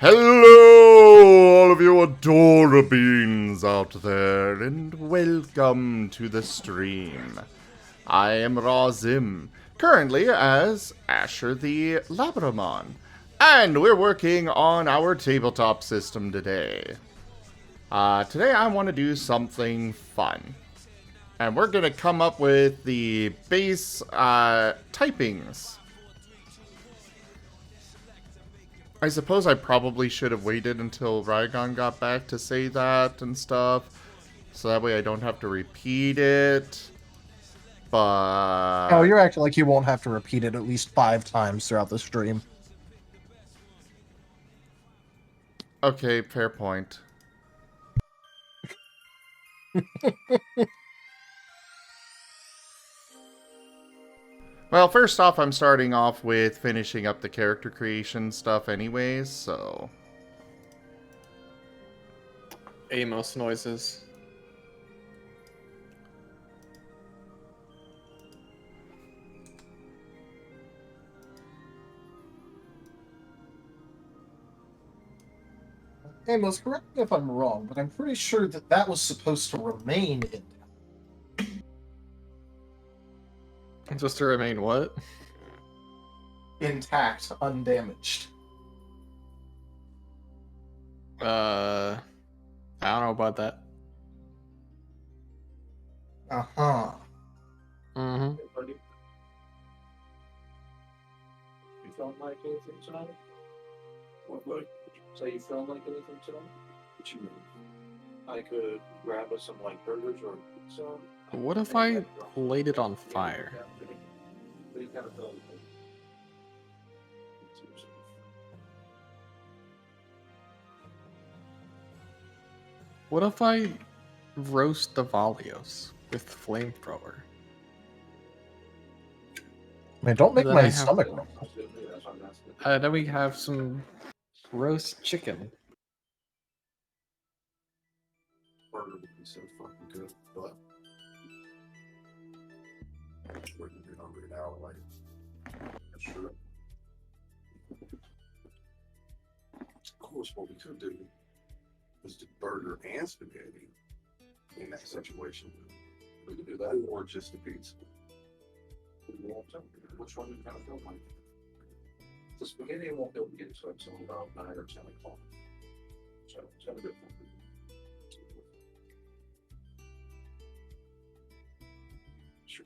Hello, all of you adorabeans out there, and welcome to the stream. I am Razim, currently as Asher the Labramon, and we're working on our tabletop system today. Today I want to do something fun, and we're going to come up with the base typings. I suppose I probably should have waited until Rygon got back to say that and stuff, so that way I don't have to repeat it, but... Oh, you're acting like you won't have to repeat it at least 5 times throughout the stream. Okay, fair point. Well, first off, I'm starting off with finishing up the character creation stuff anyways, so... Amos noises. Amos, correct me if I'm wrong, but I'm pretty sure that that was supposed to remain in. Just to remain what? Intact, undamaged. I don't know about that. Uh-huh. Mm-hmm. You felt like anything tonight? What? Say you felt like anything tonight? What you mean? I could grab us some like burgers or pizza. What if I laid it on fire? What do you kind of feel? What if I roast the Valios with flamethrower? Man, don't make Then my I have- stomach rumble. Then we have some roast chicken. Burger would be so fucking good, but we're gonna be hungry an hour later. Sure. Of course, what we could do is do burger and spaghetti in that situation. We could do that, or just a pizza. Which one you kind of feel like? The spaghetti I won't be able to get to until about 9 or 10 o'clock. So it's got a good one. Sure.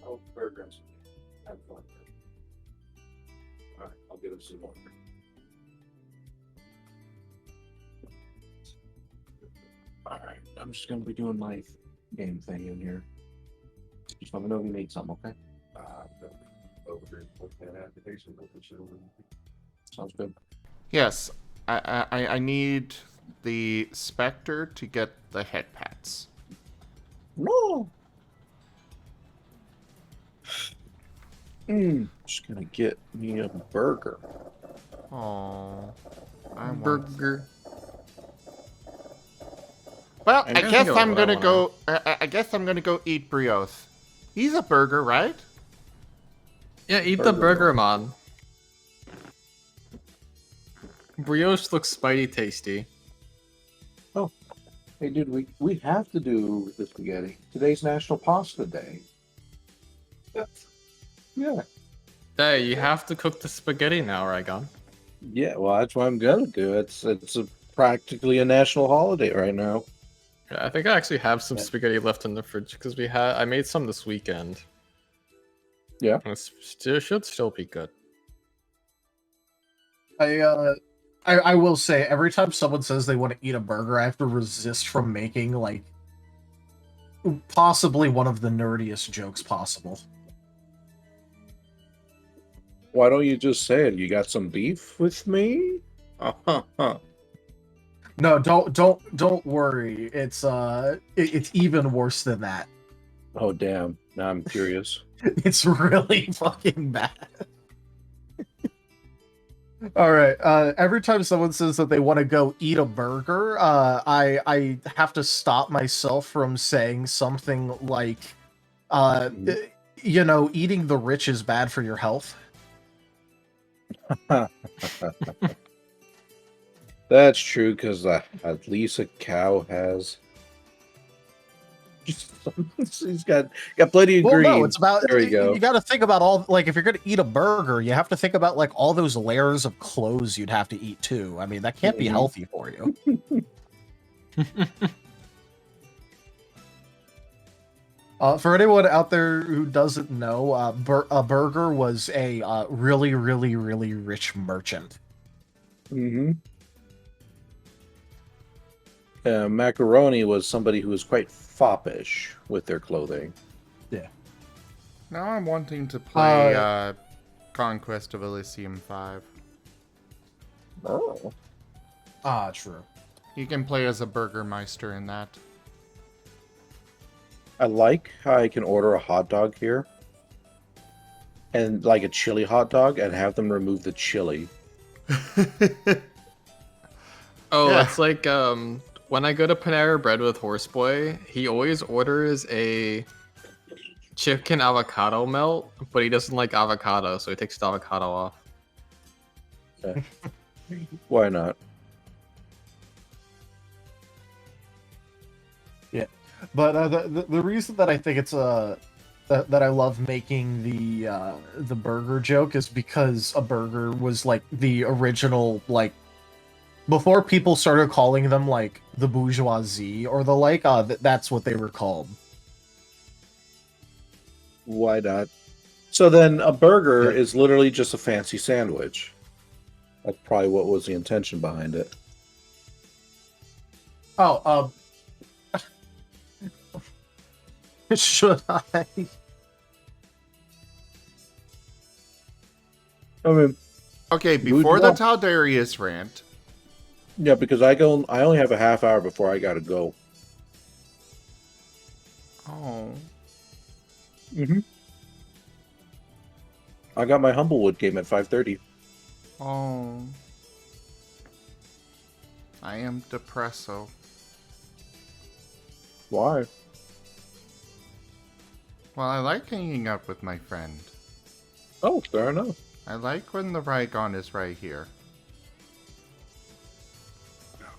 Oh, burger and spaghetti. Have fun. Alright, I'll get him some more. Alright, I'm just gonna be doing my game thing in here. Just let me know if you need something, okay? Over here, that application, sounds good. Yes, I need the Spectre to get the head pats. No. Just gonna get me a burger. Oh, I want... Burger. Well, I'm I gonna guess think of I'm what I gonna go. I guess I'm gonna go eat Brioche. He's a burger, right? Yeah, eat the Burger burger, man. Brioche looks spidey tasty. Hey, dude, we have to do the spaghetti. Today's National Pasta Day. Yeah. Hey, you have to cook the spaghetti now, Rygon. Yeah, well, that's what I'm gonna do. It's practically a national holiday right now. Yeah, I think I actually have some Yeah. spaghetti left in the fridge because I made some this weekend. Yeah. It should still be good. I will say, every time someone says they want to eat a burger, I have to resist from making, like, possibly one of the nerdiest jokes possible. Why don't you just say it? You got some beef with me? No, don't worry. It's even worse than that. Oh, damn. Now I'm curious. It's really fucking bad. All right. Every time someone says that they want to go eat a burger, I have to stop myself from saying something like, eating the rich is bad for your health. That's true, because at least a cow has. He's got plenty of Well, green. no, it's about There we go. you got to think about all like if you're going to eat a burger, you have to think about like all those layers of clothes you'd have to eat too. I mean, that can't be Mhm. healthy for you. For anyone out there who doesn't know, a burger was a really, really, really rich merchant. Mm-hmm. Macaroni was somebody who was quite foppish with their clothing. Now I'm wanting to play Conquest of Elysium 5. Oh. True. You can play as a Burgermeister in that. I like how I can order a hot dog here, and like a chili hot dog, and have them remove the chili. Oh, Yeah. it's like when I go to Panera Bread with Horseboy, he always orders a chicken avocado melt, but he doesn't like avocado, so he takes the avocado off. Why not? But the reason that I think it's that I love making the burger joke is because a burger was like the original like before people started calling them like the bourgeoisie or the like that's what they were called. Why not? So then a burger Yeah. is literally just a fancy sandwich. That's probably what was the intention behind it. Oh, should I? I mean, Okay, Would before the you- Taldarius rant, yeah, because I only have a half hour before I gotta go. oh, Mm-hmm. I got my Humblewood game at 5:30. oh, I am depresso. Why? Well, I like hanging out with my friend. Oh, fair enough. I like when the Rygon is right here.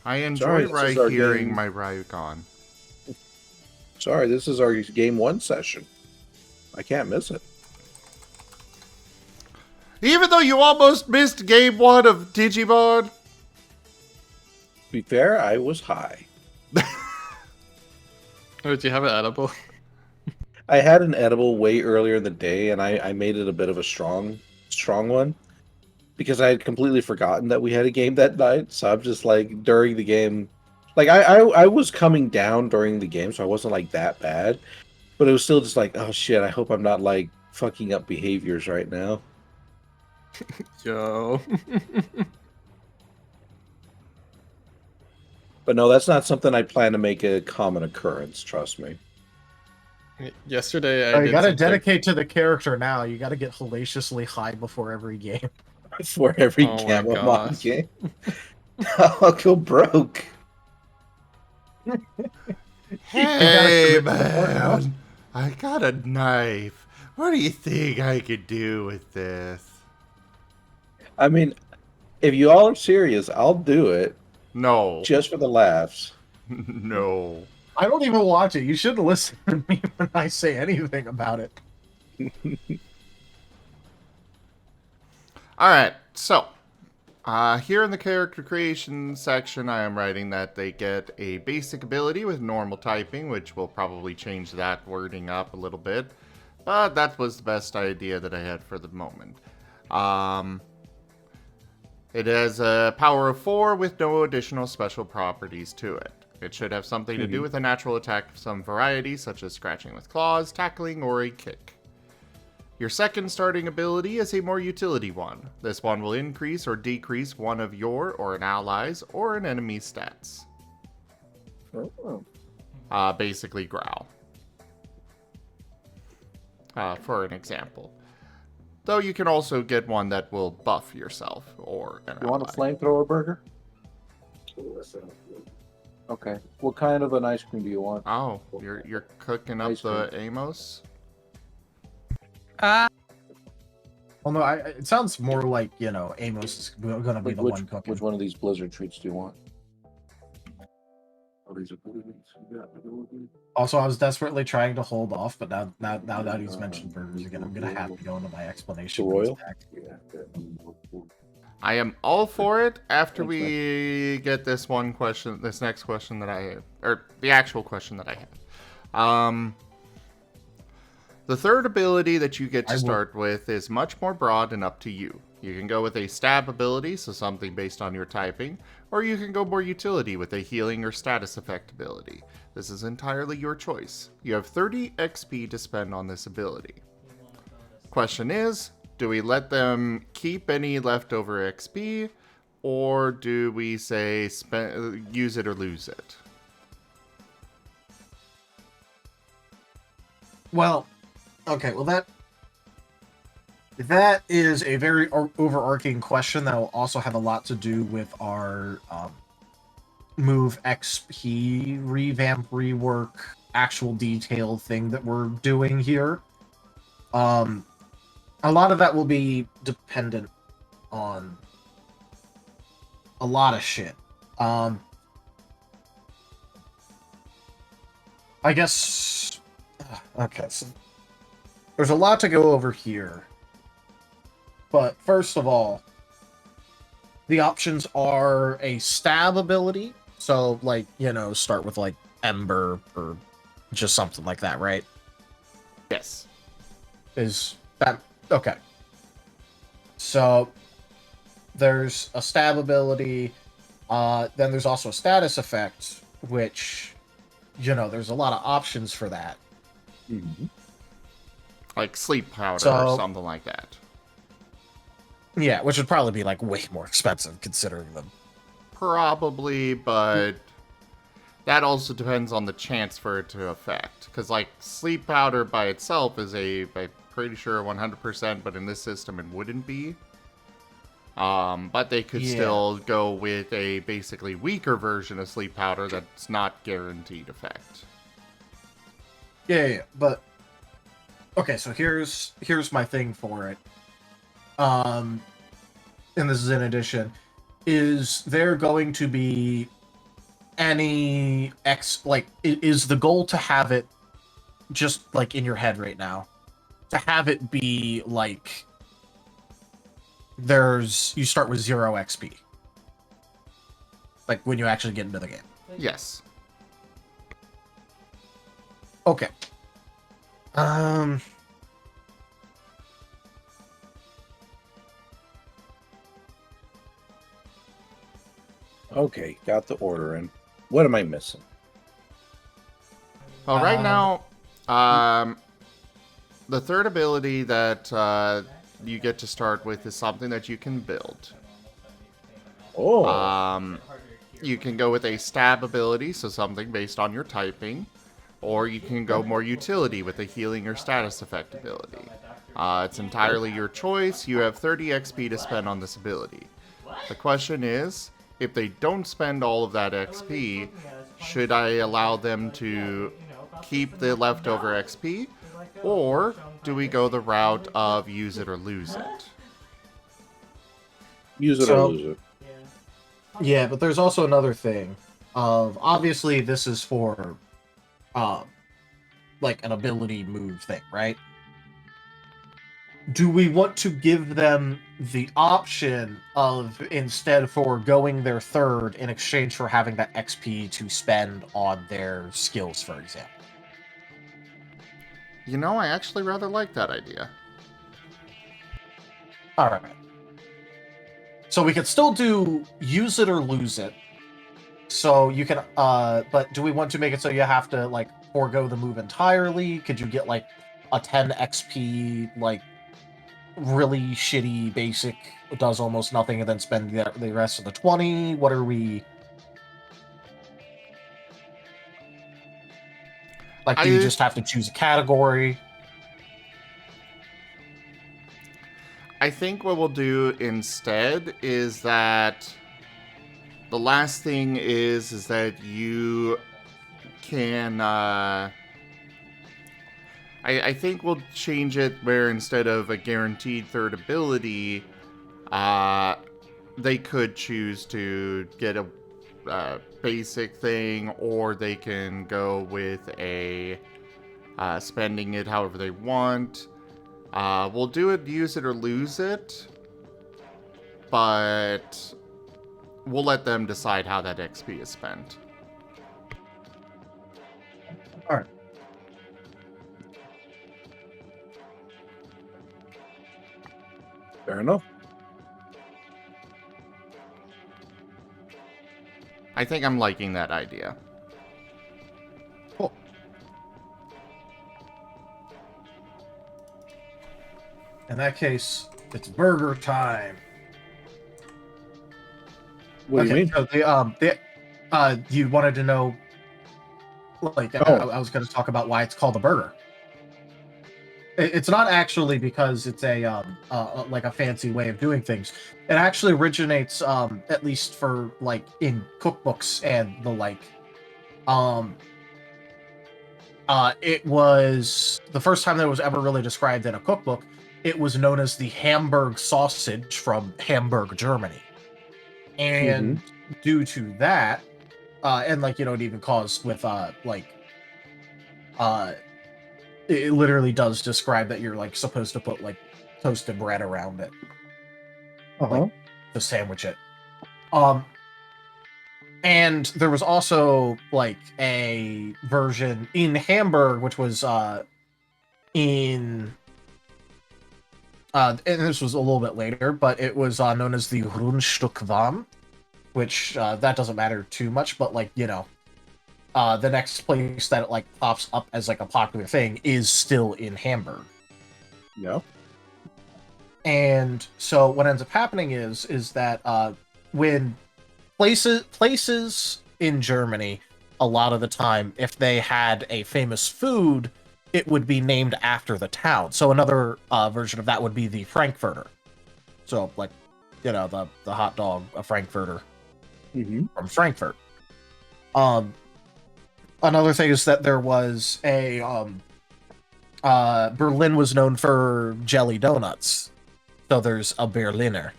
I enjoy Sorry, this is right our hearing game. my Rygon. Sorry, this is our game 1 session. I can't miss it. Even though you almost missed game 1 of Digimon. To be fair, I was high. Oh, did you have it edible? I had an edible way earlier in the day, and I made it a bit of a strong one. Because I had completely forgotten that we had a game that night. So I'm just like, during the game... Like, I was coming down during the game, so I wasn't like that bad. But it was still just like, oh shit, I hope I'm not like fucking up behaviors right now. Yo. But no, that's not something I plan to make a common occurrence, trust me. Yesterday I You did gotta something- dedicate to the character now. You gotta get hellaciously high before every game. For every Oh my Gamamon gosh. game. I'll go broke. Hey, commit to the work, huh? man. I got a knife. What do you think I could do with this? I mean, if you all are serious, I'll do it. No. Just for the laughs. No. I don't even watch it. You shouldn't listen to me when I say anything about it. Alright, so. Here in the character creation section, I am writing that they get a basic ability with normal typing, which will probably change that wording up a little bit. But that was the best idea that I had for the moment. It has a power of 4 with no additional special properties to it. It should have something to do with a natural attack of some variety, such as scratching with claws, tackling, or a kick. Your second starting ability is a more utility one. This one will increase or decrease one of your or an ally's or an enemy's stats. Basically growl. For an example. Though you can also get one that will buff yourself or an You want a ally. flamethrower burger? Okay. What kind of an ice cream do you want? Oh, you're cooking up Ice the Amos? Well, no, it sounds more like, Amos is gonna be the one cooking. Which one of these Blizzard treats do you want? Oh, these are Blizzards. Yeah, Also, I was desperately trying to hold off, but now that he's mentioned burgers again, I'm gonna have to go into my explanation. The for this Royal? pack. I am all for it after Thanks, we get this next question that I have, or the actual question that I have. The third ability that you get to start with is much more broad and up to you. You can go with a stab ability, so something based on your typing, or you can go more utility with a healing or status effect ability. This is entirely your choice. You have 30 XP to spend on this ability. Question is, do we let them keep any leftover XP, or do we say use it or lose it? Well, okay, well that is a very overarching question that will also have a lot to do with our move XP revamp, rework, actual detail thing that we're doing here. A lot of that will be dependent on a lot of shit. I guess... Okay, so there's a lot to go over here. But first of all, the options are a stab ability. So, start with, Ember or just something like that, right? Yes. Is that... Okay. So, there's a stab ability. Then there's also a status effect, which, there's a lot of options for that. Mm-hmm. Like sleep powder or something like that. Yeah, which would probably be, way more expensive considering them. Probably, but that also depends on the chance for it to affect. Because, sleep powder by itself is I'm pretty sure 100%, but in this system it wouldn't be. But they could still go with a basically weaker version of sleep powder that's not guaranteed effect. Yeah, but... Okay, so here's my thing for it. And this is in addition, is there going to be any is the goal to have it just in your head right now, to have it be you start with 0 XP when you actually get into the game? Yes. Okay. Okay, got the order in. What am I missing? Well, right now, the third ability that you get to start with is something that you can build. Oh. You can go with a stab ability, so something based on your typing, or you can go more utility with a healing or status effect ability. It's entirely your choice. You have 30 XP to spend on this ability. The question is, if they don't spend all of that XP, should I allow them to keep the leftover XP, or do we go the route of use it or lose it? Use it or lose it. Yeah, but there's also another thing of, obviously this is for an ability move thing, right? Do we want to give them the option of, instead foregoing their third in exchange for having that XP to spend on their skills, for example? I actually rather like that idea. Alright. So we could still do use it or lose it. So you can, but do we want to make it so you have to, forego the move entirely? Could you get, a 10 XP, really shitty basic, does almost nothing, and then spend the rest of the 20? What are we... do you just have to choose a category? I think what we'll do instead is that the last thing is that you can I think we'll change it where instead of a guaranteed third ability, they could choose to get a basic thing, or they can go with a spending it however they want. We'll do it, use it, or lose it, but we'll let them decide how that XP is spent. All right. Fair enough. I think I'm liking that idea. Cool. In that case, it's burger time. What do you mean? So you wanted to know, like, I was going to talk about why it's called a burger. It's not actually because it's a like a fancy way of doing things. It actually originates, at least for like in cookbooks and the like. It was the first time that it was ever really described in a cookbook. It was known as the Hamburg sausage from Hamburg, Germany, and due to that, and like it even caused with it literally does describe that you're like supposed to put like toasted bread around it, like, to sandwich it. And there was also like a version in Hamburg, which was and this was a little bit later, but it was known as the Rundstückwarm, which that doesn't matter too much, but like the next place that it like pops up as like a popular thing is still in Hamburg. Yeah. And so what ends up happening is that when places in Germany, a lot of the time, if they had a famous food, it would be named after the town. So another version of that would be the Frankfurter. So like, the hot dog, a Frankfurter from Frankfurt. Another thing is that there was a Berlin was known for jelly donuts, so there's a Berliner,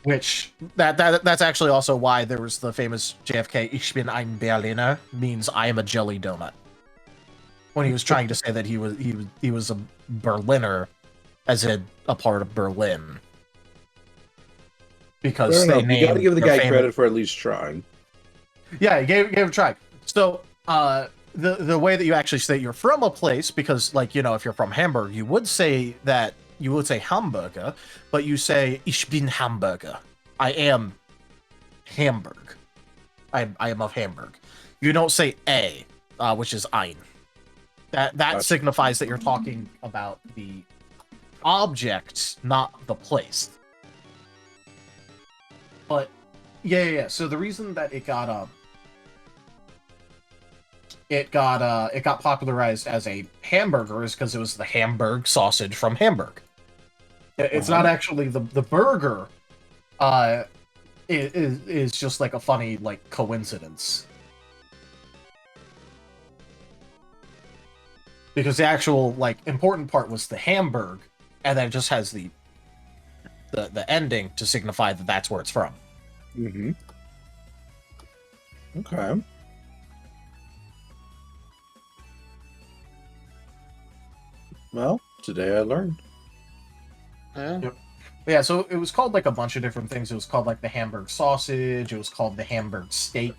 which that's actually also why there was the famous JFK "Ich bin ein Berliner" means I am a jelly donut, when he was trying to say that he was a Berliner, as in a part of Berlin, because they named. You got to give the guy famous... credit for at least trying. Yeah, he gave it a try. So, the way that you actually say you're from a place, because, like, if you're from Hamburg, you would say Hamburger, but you say, Ich bin Hamburger. I am Hamburg. I am of Hamburg. You don't say a, which is ein. That signifies that you're talking about the object, not the place. But, yeah. So the reason that it got popularized as a hamburger is because it was the Hamburg sausage from Hamburg. It's not actually the burger. Is just like a funny like coincidence, because the actual like important part was the Hamburg, and then it just has the ending to signify that that's where it's from. Okay. Well, today I learned. Yep. Yeah, so it was called like a bunch of different things. It was called like the Hamburg sausage. It was called the Hamburg steak.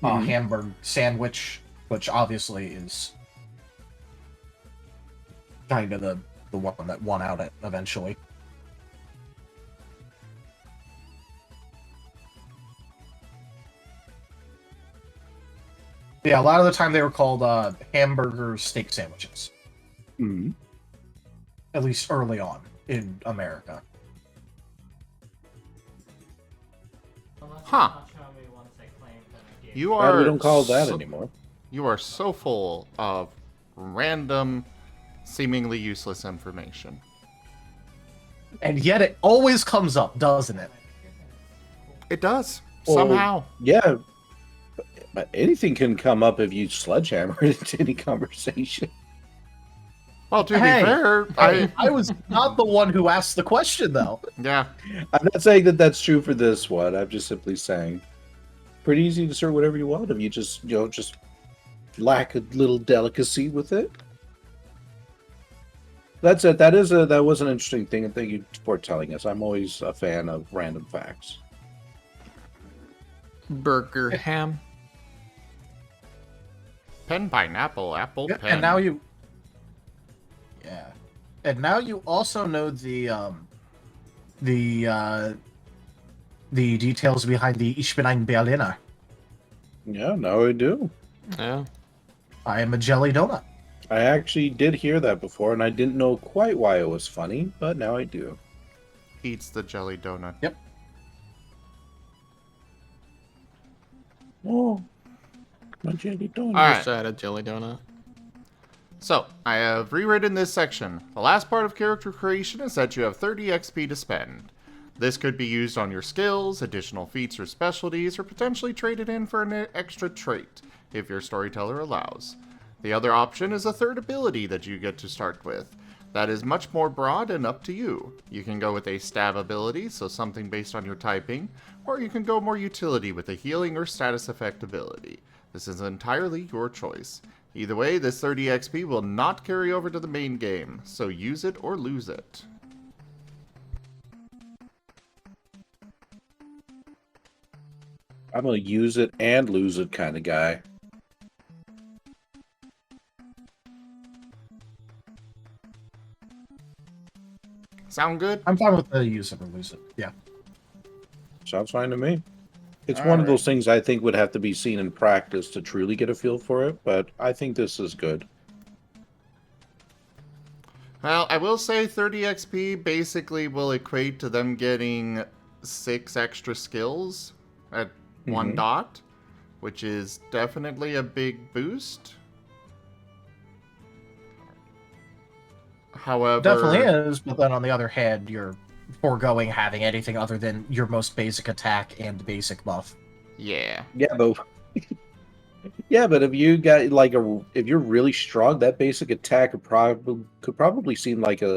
Hamburg sandwich, which obviously is kind of the one that won out eventually. Yeah, a lot of the time they were called hamburger steak sandwiches. At least early on in America. Huh. You Glad are. we don't call it that anymore. You are so full of random, seemingly useless information. And yet it always comes up, doesn't it? It does. Well, Somehow. Yeah. Anything can come up if you sledgehammer it into any conversation. Well, to Hey, be fair, I was not the one who asked the question, though. yeah. I'm not saying that that's true for this one. I'm just simply saying, pretty easy to start whatever you want if you just, just lack a little delicacy with it. That's it. That was an interesting thing, and thank you for telling us. I'm always a fan of random facts. Burger ham. Pen, pineapple, apple, Yeah, pen. and now you. Yeah, and now you also know the details behind the Ich bin ein Berliner. Yeah, now I do. Yeah. I am a jelly donut. I actually did hear that before, and I didn't know quite why it was funny, but now I do. Eats the jelly donut. Yep. Oh, my jelly donut. All right. Wish I had a jelly donut. So, I have rewritten this section. The last part of character creation is that you have 30 XP to spend. This could be used on your skills, additional feats or specialties, or potentially traded in for an extra trait, if your storyteller allows. The other option is a third ability that you get to start with. That is much more broad and up to you. You can go with a stab ability, so something based on your typing, or you can go more utility with a healing or status effect ability. This is entirely your choice. Either way, this 30 XP will not carry over to the main game, so use it or lose it. I'm a use it and lose it kind of guy. Sound good? I'm fine with the use it or lose it. Yeah. Sounds fine to me. It's All one of right. those things I think would have to be seen in practice to truly get a feel for it, but I think this is good. Well, I will say 30 XP basically will equate to them getting 6 extra skills at one Mhm. dot, which is definitely a big boost. However, Definitely is, but then on the other hand, you're foregoing having anything other than your most basic attack and basic buff. yeah. Yeah, but yeah, but if you got if you're really strong, that basic attack could probably seem like I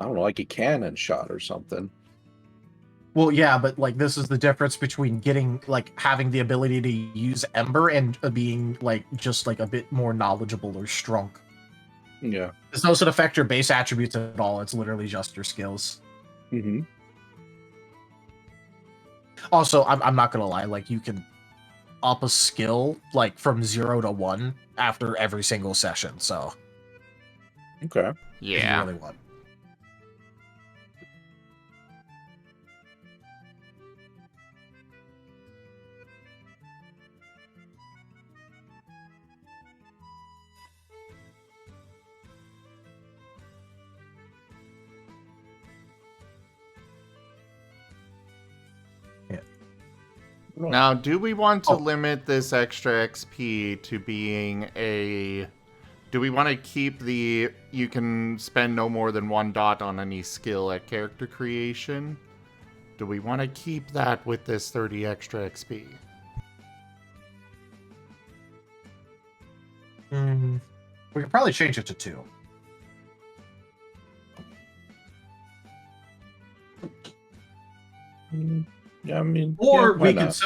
don't know, like a cannon shot or something. Well, yeah, but like this is the difference between getting having the ability to use Ember and being just a bit more knowledgeable or strong. Yeah. This doesn't affect your base attributes at all. It's literally just your skills. Mm-hmm. Also, I'm not gonna lie, you can up a skill from 0 to 1 after every single session, so Okay. if Yeah. you really want. Now, do we want to Oh. limit this extra XP to being a... Do we want to keep the... You can spend no more than 1 dot on any skill at character creation? Do we want to keep that with this 30 extra XP? We could probably change it to 2. Yeah, I mean, Or yeah,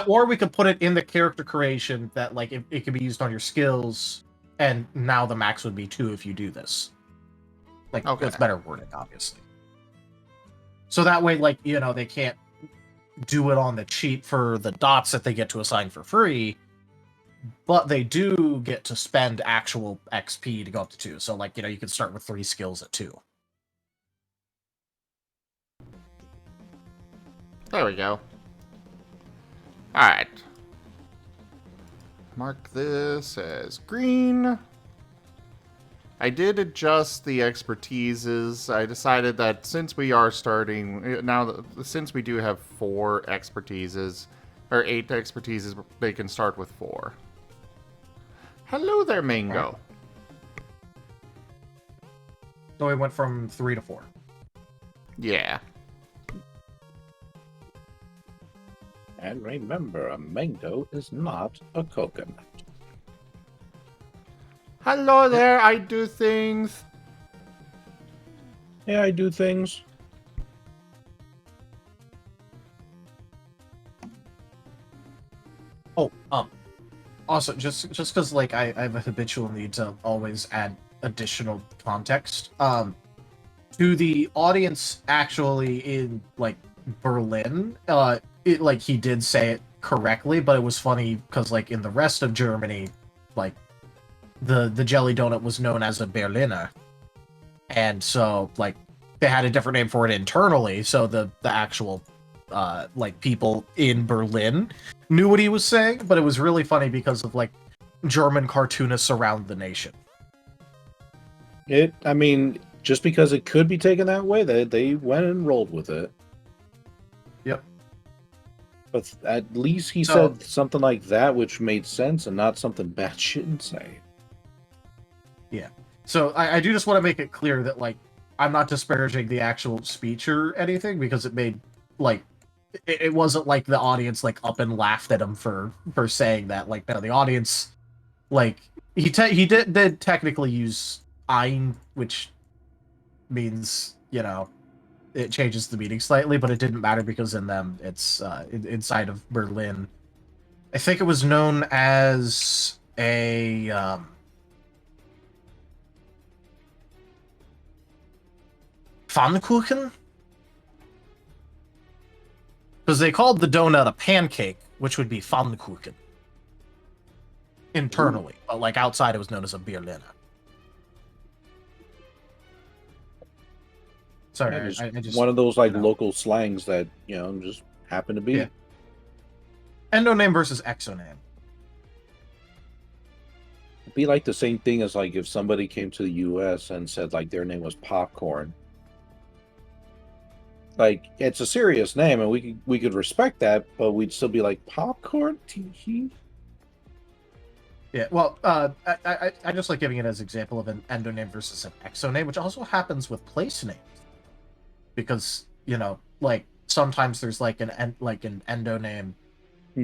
why we not? could put it in the character creation that it could be used on your skills, and now the max would be 2 if you do this. Okay. That's better wording, obviously. So that way, they can't do it on the cheap for the dots that they get to assign for free, but they do get to spend actual XP to go up to 2. So you can start with 3 skills at 2. There we go. Alright. Mark this as green. I did adjust the expertises. I decided that since we are starting, since we do have 4 expertises, or 8 expertises, they can start with 4. Hello there, Mango. So it went from 3 to 4. Yeah. And remember, a mango is not a coconut. Hello there, I do things. Yeah, I do things. Oh, also, just because like I have a habitual need to always add additional context. To the audience actually in like Berlin, it like he did say it correctly, but it was funny because like in the rest of Germany, like the jelly donut was known as a Berliner, and so like they had a different name for it internally. So the actual like people in Berlin knew what he was saying, but it was really funny because of like German cartoonists around the nation. I mean, just because it could be taken that way, they went and rolled with it. Yep. But at least he So- said something like that, which made sense, and not something batshit insane. So I do just want to make it clear that like I'm not disparaging the actual speech or anything because it made like it wasn't like the audience like up and laughed at him for saying that. Like no, the audience like he did technically use ein, which means it changes the meaning slightly, but it didn't matter because in them it's inside of Berlin. I think it was known as a Pfannkuchen? Because they called the donut a pancake, which would be Pfannkuchen. Internally. But like outside it was known as a Berliner. Sorry, Yeah, just I just one of those like you know. local slangs that just happen to be. Yeah. Endoname versus exoname. It'd be like the same thing as like if somebody came to the U.S. and said like their name was Popcorn. Like it's a serious name, and we could respect that, but we'd still be like Popcorn. Tee-hee. Yeah, well, I just like giving it as an example of an endoname versus an exoname, which also happens with place names. Because, like sometimes there's like an endoname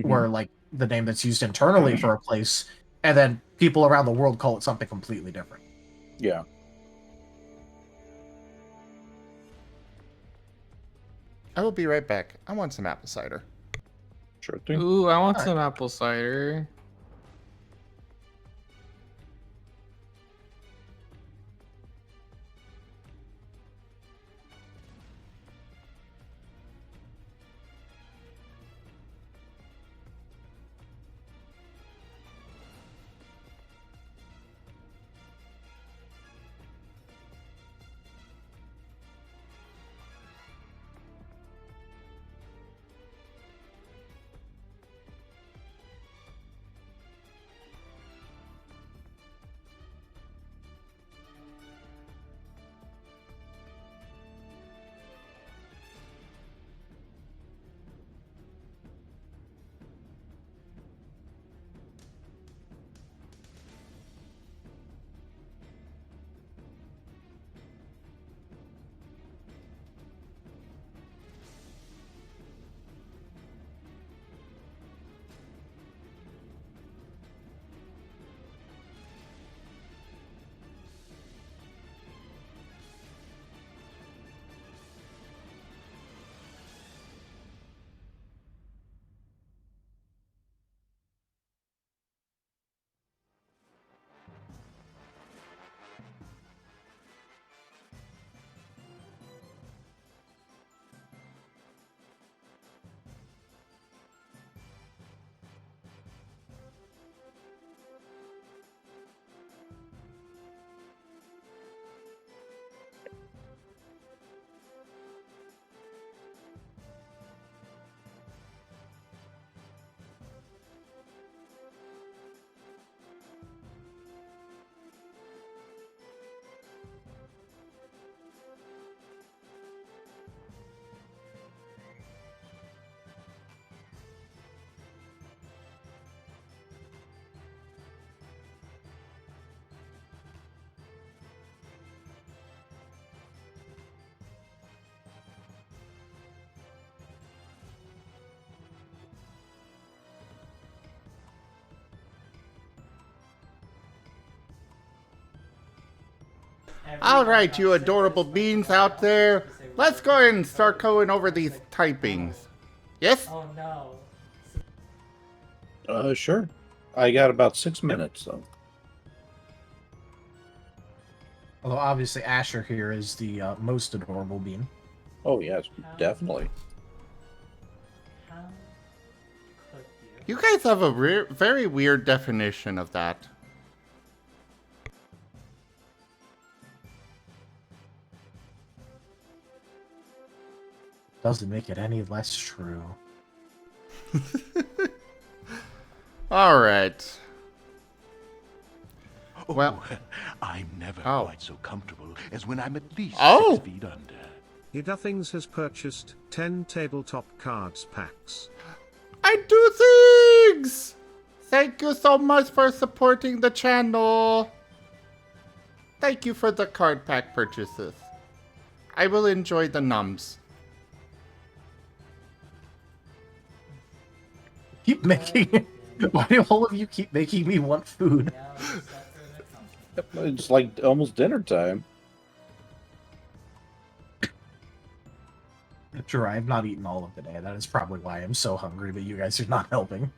where like the name that's used internally for a place, and then people around the world call it something completely different. Yeah. I will be right back. I want some apple cider. Sure thing. Ooh, I want Alright. some apple cider. Alright, you adorable beans out there. Let's go ahead and start going over these typings. Yes? Oh no. Sure. I got about 6 minutes, though. Although obviously Asher here is the most adorable bean. Oh, yes, definitely. How could You guys have a very weird definition of that. Doesn't make it any less true. Alright. Oh, Well- I'm never Oh. quite so comfortable as when I'm at least Oh. 6 feet under. Duffings has purchased 10 tabletop cards packs. I do things! Thank you so much for supporting the channel. Thank you for the card pack purchases. I will enjoy the nums. Keep making. Why do all of you keep making me want food? now it's set for the conference? It's like almost dinner time. Sure, I've not eaten all of the day. That is probably why I'm so hungry, but you guys are not helping.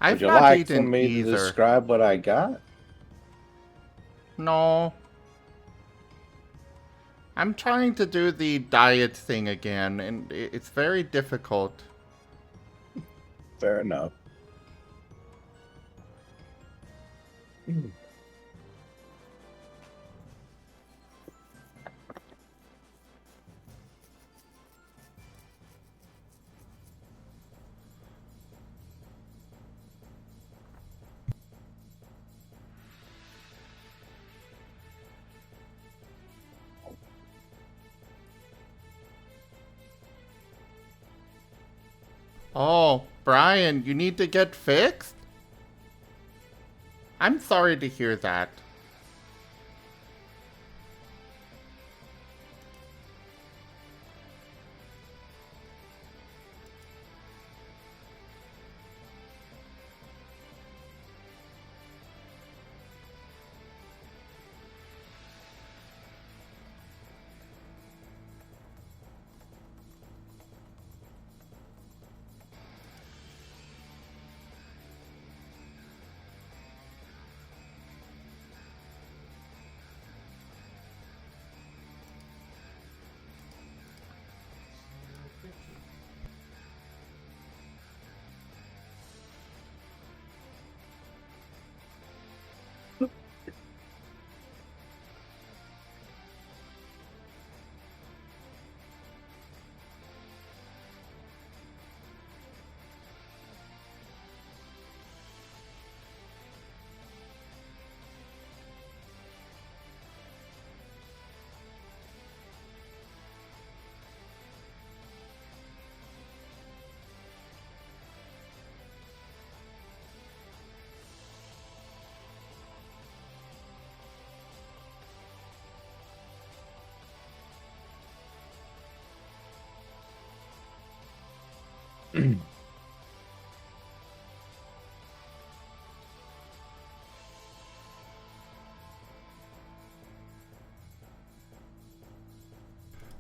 I've Would you not like for eaten me to either. describe what I got? No. I'm trying to do the diet thing again, and it's very difficult. Fair enough. Oh, Brian, you need to get fixed? I'm sorry to hear that.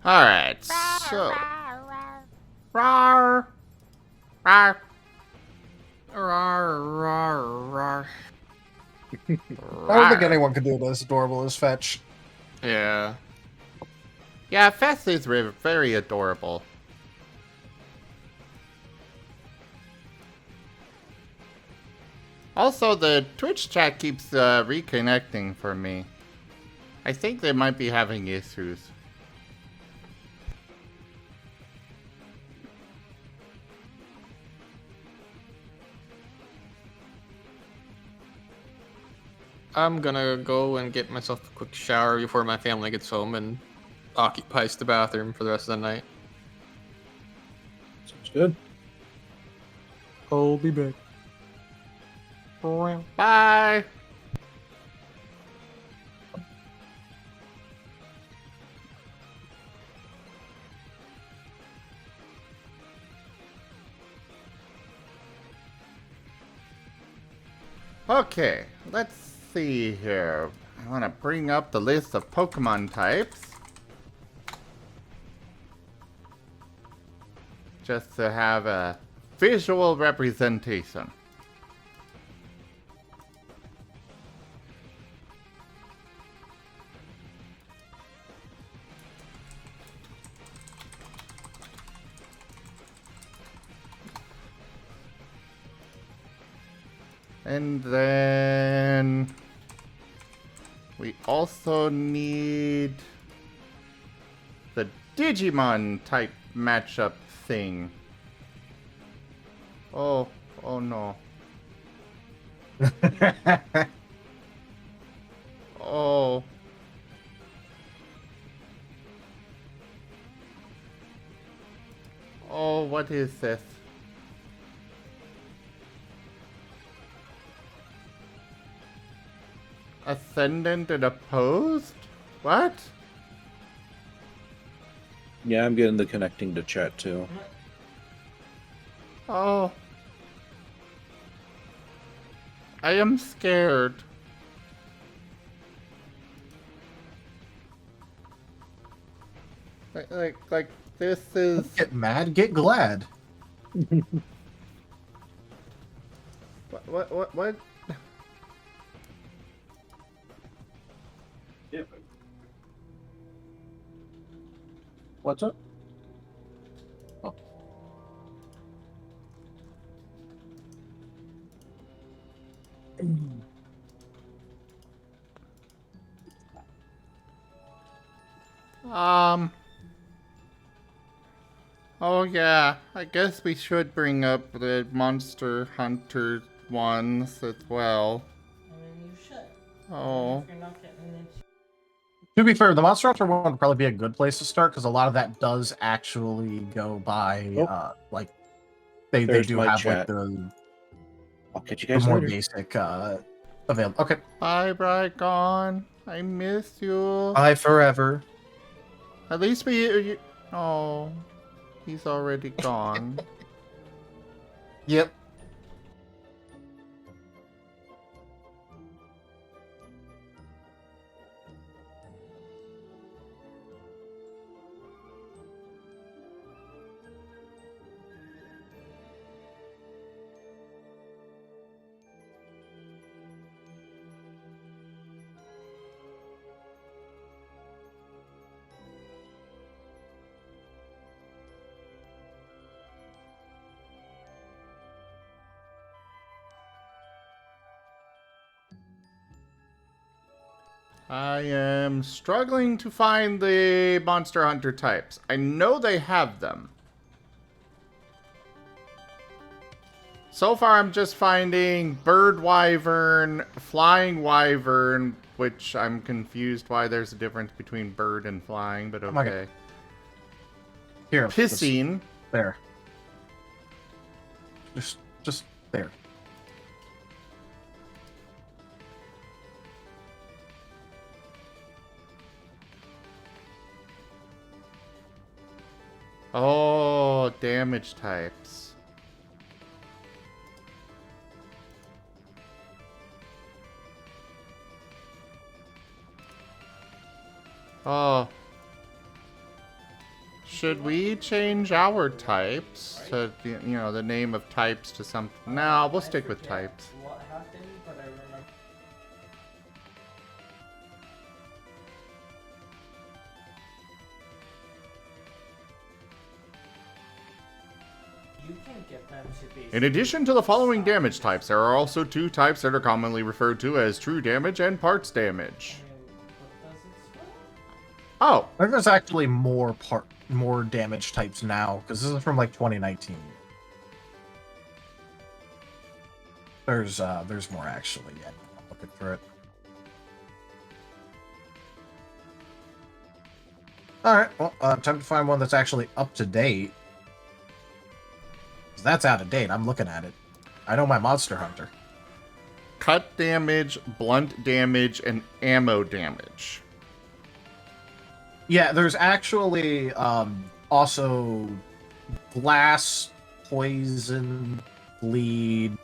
Alright, so. Rawr. Rawr. Rawr. I don't think anyone could do it as adorable as Fetch. Yeah. Yeah, Fess is very adorable. Also, the Twitch chat keeps reconnecting for me. I think they might be having issues. I'm gonna go and get myself a quick shower before my family gets home and occupies the bathroom for the rest of the night. Sounds good. I'll be back. Bye! Okay, let's see here. I want to bring up the list of Pokemon types. Just to have a visual representation. And then we also need the Digimon type matchup thing. Oh no. Oh. Oh, what is this? Ascendant and opposed? What? Yeah, I'm getting the connecting to chat too. Oh. I am scared. Like this is... Get mad, get glad. What? Yeah. What's up? Oh yeah, I guess we should bring up the Monster Hunter ones as well. I mean, you should. Oh. If you're not getting into To be fair, the Monster Hunter one would probably be a good place to start because a lot of that does actually go by Oh. like they There's do my have chat. like the I'll catch you the guys more later. basic available. Okay. Bye, Brygone. I miss you. Bye forever. At least oh, he's already gone. Yep. I am struggling to find the Monster Hunter types. I know they have them. So far, I'm just finding Bird Wyvern, Flying Wyvern, which I'm confused why there's a difference between bird and flying, but my God. okay. Here. Piscine. There. Just there. Oh, damage types. Oh. Should we change our types to, you know, the name of types to something? No, we'll stick with types. what happened, but I remember. You can get them to be. In addition to the following damage types, there are also two types that are commonly referred to as true damage and parts damage. What does it spell? Oh, I think there's actually more damage types now because this is from like 2019. There's more actually. Yeah, I'm looking for it. All right, well, time to find one that's actually up to date. 'Cause that's out of date. I'm looking at it. I know my Monster Hunter. cut damage, blunt damage, and ammo damage. Yeah, there's actually also glass, poison, bleed,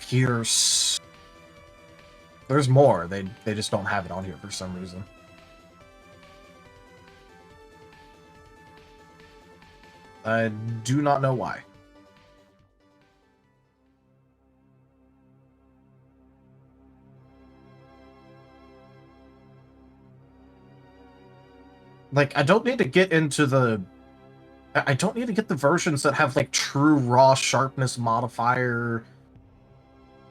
pierce, There's more. They just don't have it on here for some reason. I do not know why. Like, I don't need to get into the... I don't need to get the versions that have, like, true raw sharpness modifier,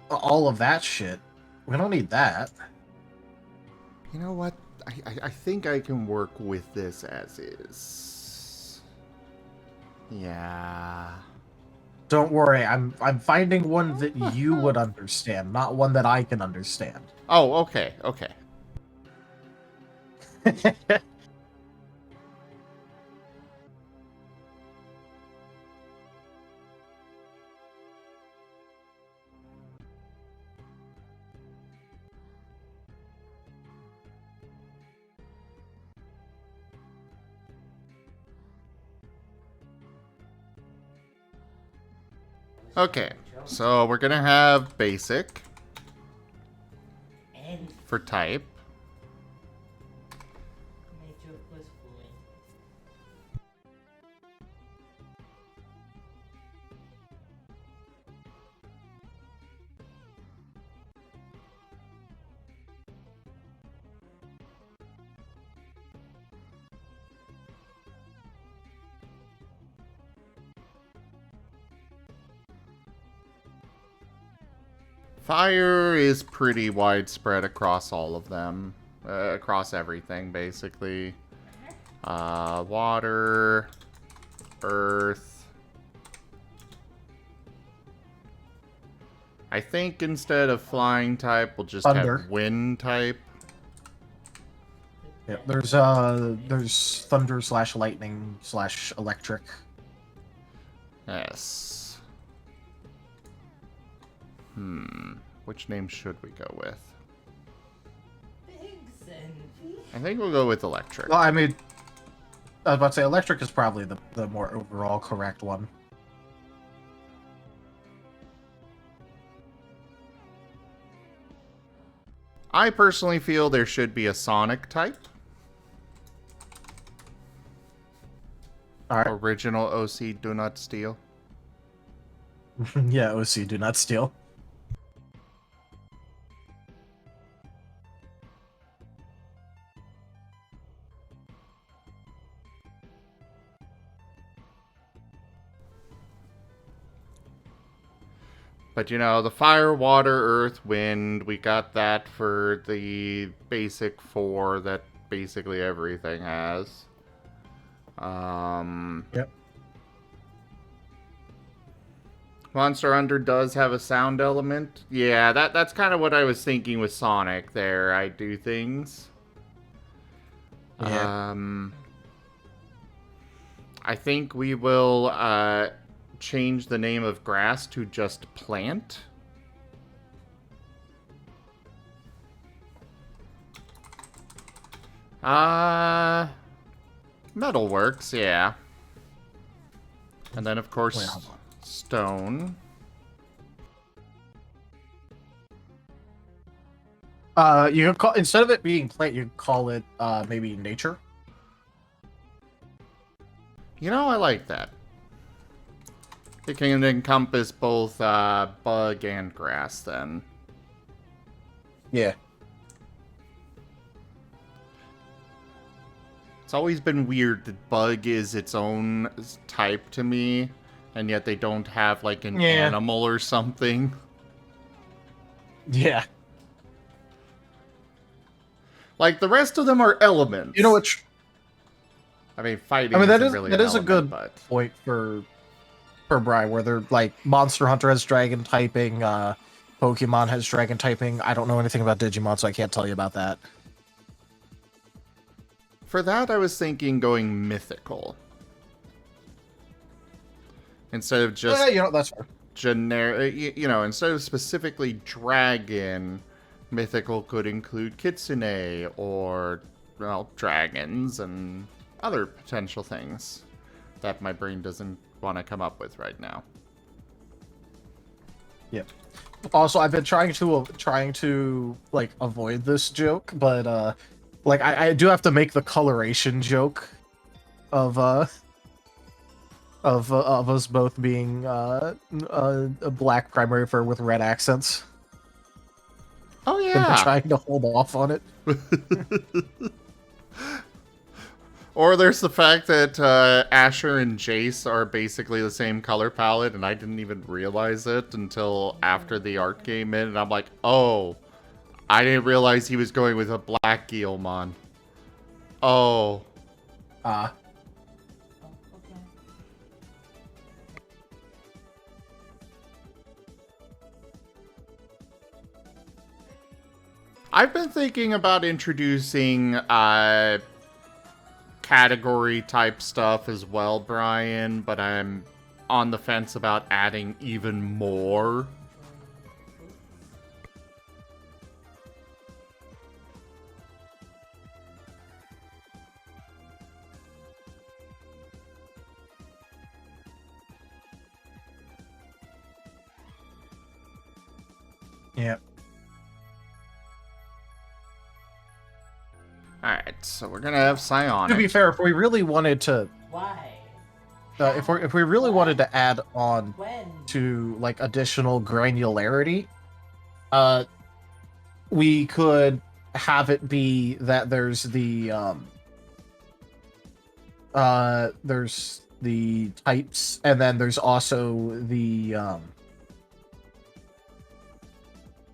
all of that shit. We don't need that. You know what? I think I can work with this as is. Yeah. Don't worry, I'm finding one that you would understand, not one that I can understand. Oh, okay, okay. Okay, so we're gonna have basic And for type. my joke was fluent. Fire is pretty widespread across all of them. Across everything, basically. Water, earth. I think instead of flying type, we'll just Thunder. have wind type. Yeah, there's thunder / lightning / electric. Yes. Which name should we go with? Pigs and I think we'll go with electric. Well, I mean, I was about to say electric is probably the more overall correct one. I personally feel there should be a sonic type. All right. Original OC Do Not Steal. Yeah, OC, do not steal. But you know, the fire, water, earth, wind, we got that for the basic 4 that basically everything has. Yep. Monster Hunter does have a sound element. Yeah, that's kind of what I was thinking with Sonic there. I do things. Yeah. I think we will change the name of grass to just plant. Metal works, yeah. And then, of course, Wait, hold on. stone. You can call, instead of it being plant, you can call it maybe nature. You know, I like that. It can encompass both bug and grass, then. Yeah. It's always been weird that bug is its own type to me, and yet they don't have, like, an Yeah. animal or something. Yeah. Like, the rest of them are elements. You know what? I mean, fighting I mean, that isn't is really that an is a element, good but... point for Brian, where they're like Monster Hunter has dragon typing, Pokemon has dragon typing. I don't know anything about Digimon, so I can't tell you about that. For that, I was thinking going mythical. Instead of just Yeah, you know, that's fair. generic, you know, instead of specifically dragon, mythical could include kitsune or, well, dragons and other potential things that my brain doesn't want to come up with right now. Yep. Also, I've been trying to like avoid this joke, but like I do have to make the coloration joke of of us both being a black primary fur with red accents. Oh I've been yeah. trying to hold off on it. Or there's the fact that Asher and Jace are basically the same color palette, and I didn't even realize it until after the art came in, and I'm like, oh, I didn't realize he was going with a black Guilmon. Oh. Ah. Oh, okay. I've been thinking about introducing category type stuff as well, Brian, but I'm on the fence about adding even more. Yeah. Alright, so we're gonna have Psionic. To be fair, if we really wanted to, Why? if we really wanted to add on When? to like additional granularity, we could have it be that there's the types, and then there's also the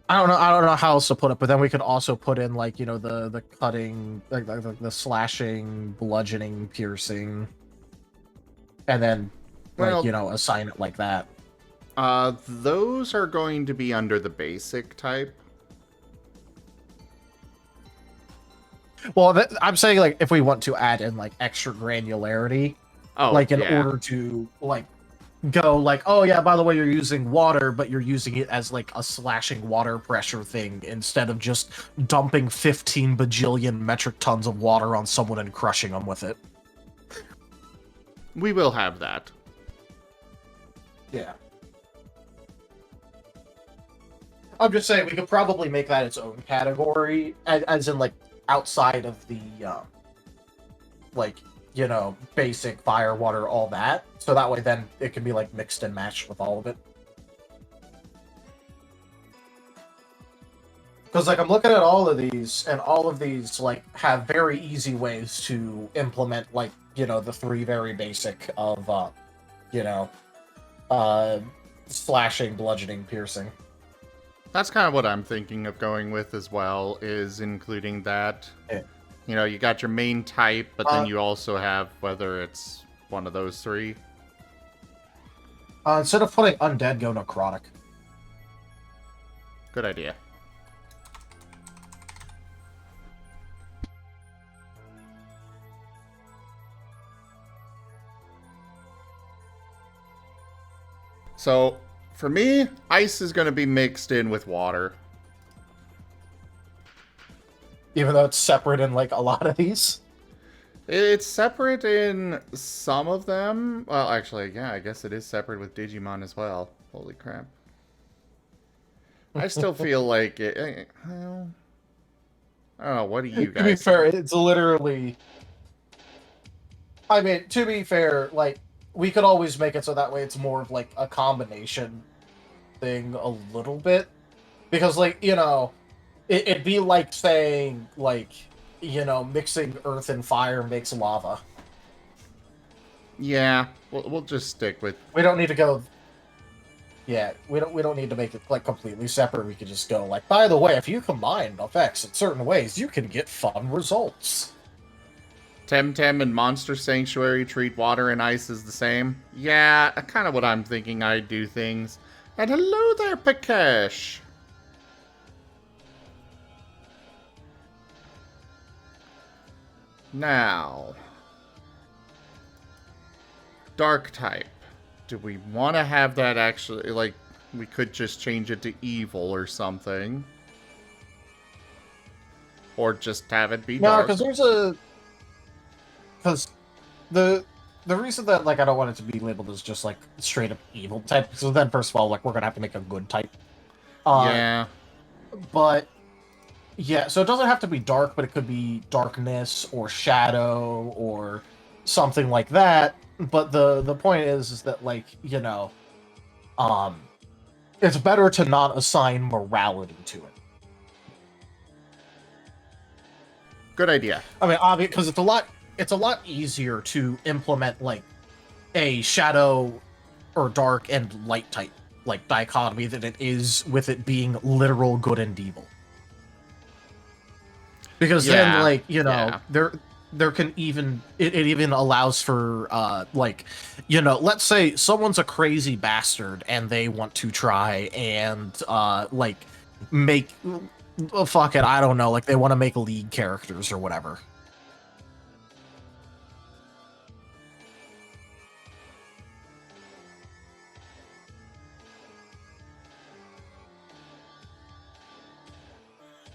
I don't know how else to put it, but then we could also put in like, you know, the cutting, like the slashing, bludgeoning, piercing, and then like, Well, you know, assign it like that. Those are going to be under the basic type. Well, I'm saying like if we want to add in like extra granularity, Oh, like in yeah. order to like go like, oh yeah, by the way, you're using water, but you're using it as like a slashing water pressure thing instead of just dumping 15 bajillion metric tons of water on someone and crushing them with it. We will have that. Yeah. I'm just saying we could probably make that its own category, as in like outside of the like, you know, basic fire, water, all that. So that way then it can be like mixed and matched with all of it. Because like I'm looking at all of these, and all of these like have very easy ways to implement, like, you know, the three very basic of you know, slashing, bludgeoning, piercing. That's kind of what I'm thinking of going with as well, is including that. Yeah. You know, you got your main type, but then you also have whether it's one of those three. Instead of putting undead, go necrotic. Good idea. So, for me, ice is going to be mixed in with water. Even though it's separate in like a lot of these. It's separate in some of them. Well, actually, yeah, I guess it is separate with Digimon as well. Holy crap. I still feel like it... Well, I don't know, what do you guys... To be fair, it's literally... I mean, to be fair, like, we could always make it so that way it's more of like a combination thing a little bit. Because, like, you know, it'd be like saying, like, you know, mixing earth and fire makes lava. Yeah, we'll just stick with... We don't need to go... Yeah, we don't need to make it, like, completely separate. We could just go, like, by the way, if you combine effects in certain ways, you can get fun results. Temtem and Monster Sanctuary treat water and ice as the same? Yeah, kind of what I'm thinking I do things. And hello there, Pikesh! Now... Dark type. Do we want to have that actually, like, we could just change it to evil or something. Or just have it be No, dark. because there's a... Because the reason that, like, I don't want it to be labeled as just, like, straight up evil type, so then, first of all, like, we're gonna have to make a good type. Yeah. But yeah, so it doesn't have to be dark, but it could be darkness or shadow or something like that. But the point is that, like, it's better to not assign morality to it. Good idea. I mean, obviously, because it's a lot easier to implement like a shadow or dark and light type like dichotomy than it is with it being literal good and evil. Because then, Yeah, like, yeah. there can even it even allows for like, let's say someone's a crazy bastard and they want to try and like make fuck it, I don't know, like they want to make league characters or whatever.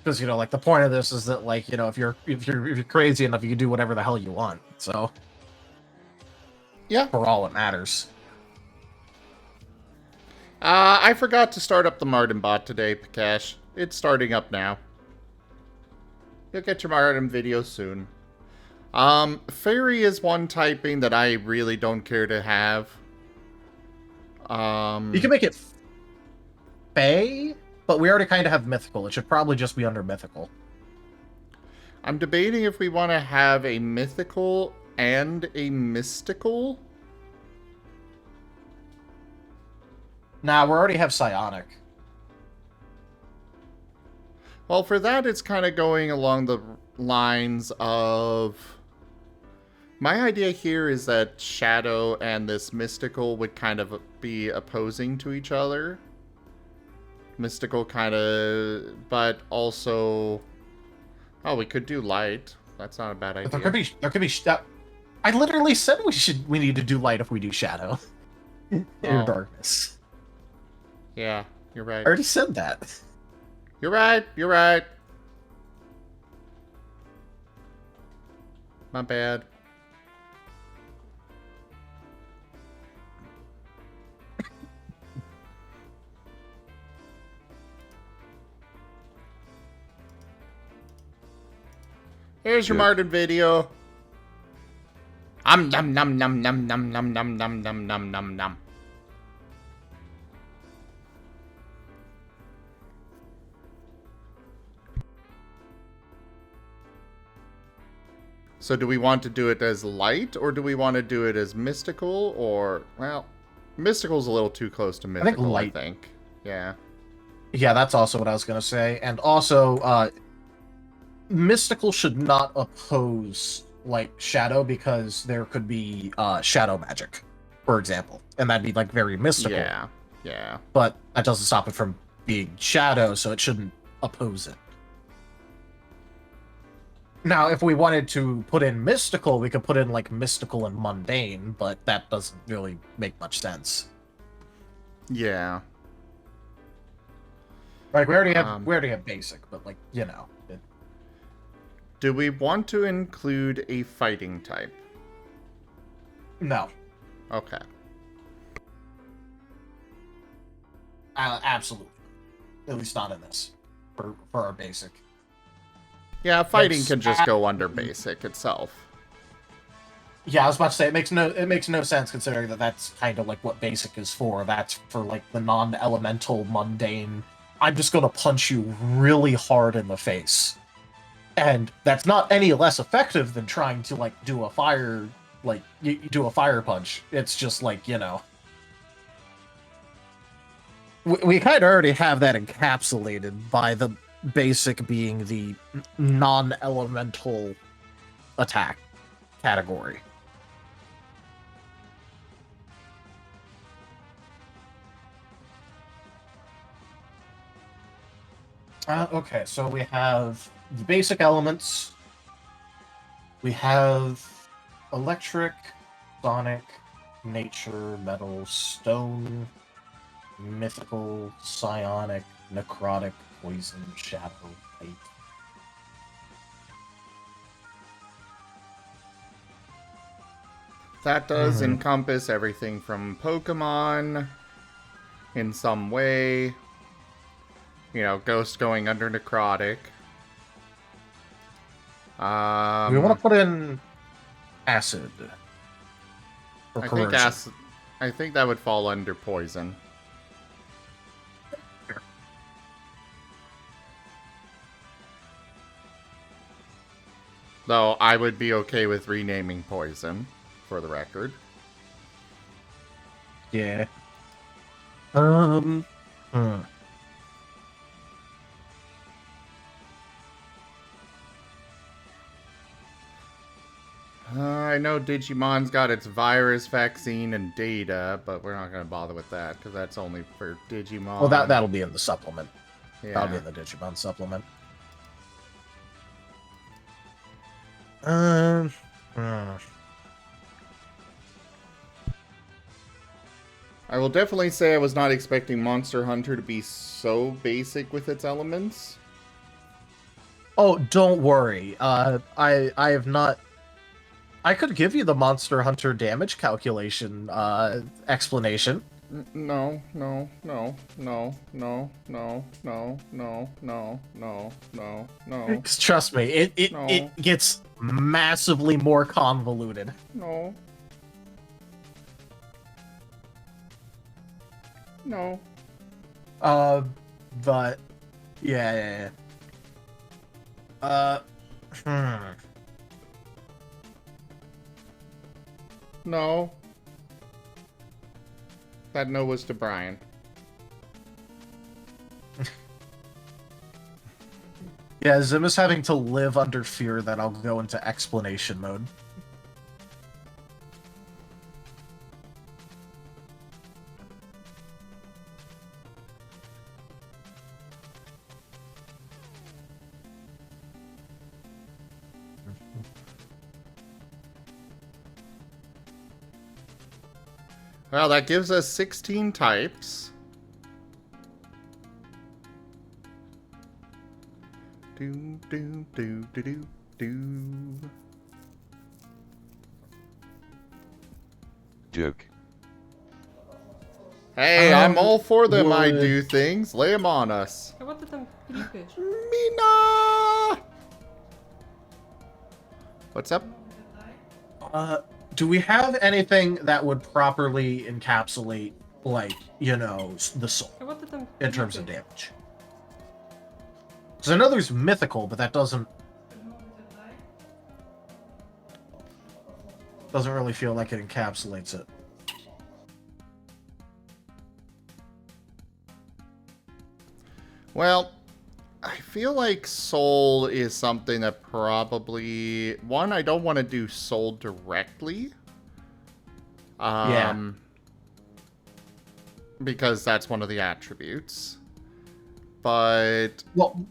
Because like the point of this is that, like, if you're crazy enough, you can do whatever the hell you want. So Yeah. for all it matters. I forgot to start up the Marten bot today, Pakash. It's starting up now. You'll get your Marten video soon. Furry is one typing that I really don't care to have. You can make it Fae, but we already kind of have mythical. It should probably just be under mythical. I'm debating if we want to have a mythical and a mystical. Nah, we already have psionic. Well, for that, it's kind of going along the lines of... My idea here is that Shadow and this mystical would kind of be opposing to each other. Mystical kind of... But also... Oh, we could do light. That's not a bad idea. But there could be I literally said we need to do light if we do shadow. Or darkness. Yeah, you're right. I already said that. You're right. You're right. My bad. Here's your Marten video. Num num num num num num num num num num num num num. So do we want to do it as light, or do we want to do it as mystical, or, well, mystical's a little too close to mythical, I think. Yeah. Yeah, that's also what I was going to say. And also, mystical should not oppose, like, shadow, because there could be shadow magic, for example. And that'd be, like, very mystical. Yeah, yeah. But that doesn't stop it from being shadow, so it shouldn't oppose it. Now, if we wanted to put in mystical, we could put in, like, mystical and mundane, but that doesn't really make much sense. Yeah. Like, we already have basic, but, like, Do we want to include a fighting type? No. Okay. Absolutely. At least not in this. For our basic. Yeah, fighting can just go under basic itself. Yeah, I was about to say, it makes no sense considering that that's kind of like what basic is for. That's for, like, the non-elemental, mundane, I'm just gonna punch you really hard in the face. And that's not any less effective than trying to, like, do a fire, like, you do a fire punch. It's just, like, we kind of already have that encapsulated by the basic being the non-elemental attack category. Okay, so we have the basic elements. We have electric, sonic, nature, metal, stone, mythical, psionic, necrotic, poison, shadow, light. That does encompass everything from Pokemon in some way. You know, Ghost going under necrotic. We want to put in acid. Or I think corrosion. acid. I think that would fall under poison. Though I would be okay with renaming poison, for the record. Yeah. I know Digimon's got its virus, vaccine, and data, but we're not going to bother with that, because that's only for Digimon. Well, that'll be in the supplement. Yeah. That'll be in the Digimon supplement. Hmm. I will definitely say I was not expecting Monster Hunter to be so basic with its elements. Oh, don't worry. I have not. I could give you the Monster Hunter damage calculation explanation. No, no, no, no, no, no, no, no, no, no, no, no, 'Cause trust me, it gets massively more convoluted. no. No. But yeah. No. That no was to Brian. Yeah, Zim is having to live under fear that I'll go into explanation mode. Well, that gives us 16 types. Do do do do do do. Joke. Hey, I'm all for them. I would- do things. Lay them on us. Ja, wat is een kriekers? Mina. What's up? Do we have anything that would properly encapsulate, like, you know, the soul Ja, wat is een in terms of kriekers? damage? Because I know there's mythical, but that doesn't really feel like it encapsulates it. Well, I feel like soul is something that probably... One, I don't want to do soul directly. Yeah. Because that's one of the attributes. But... Well,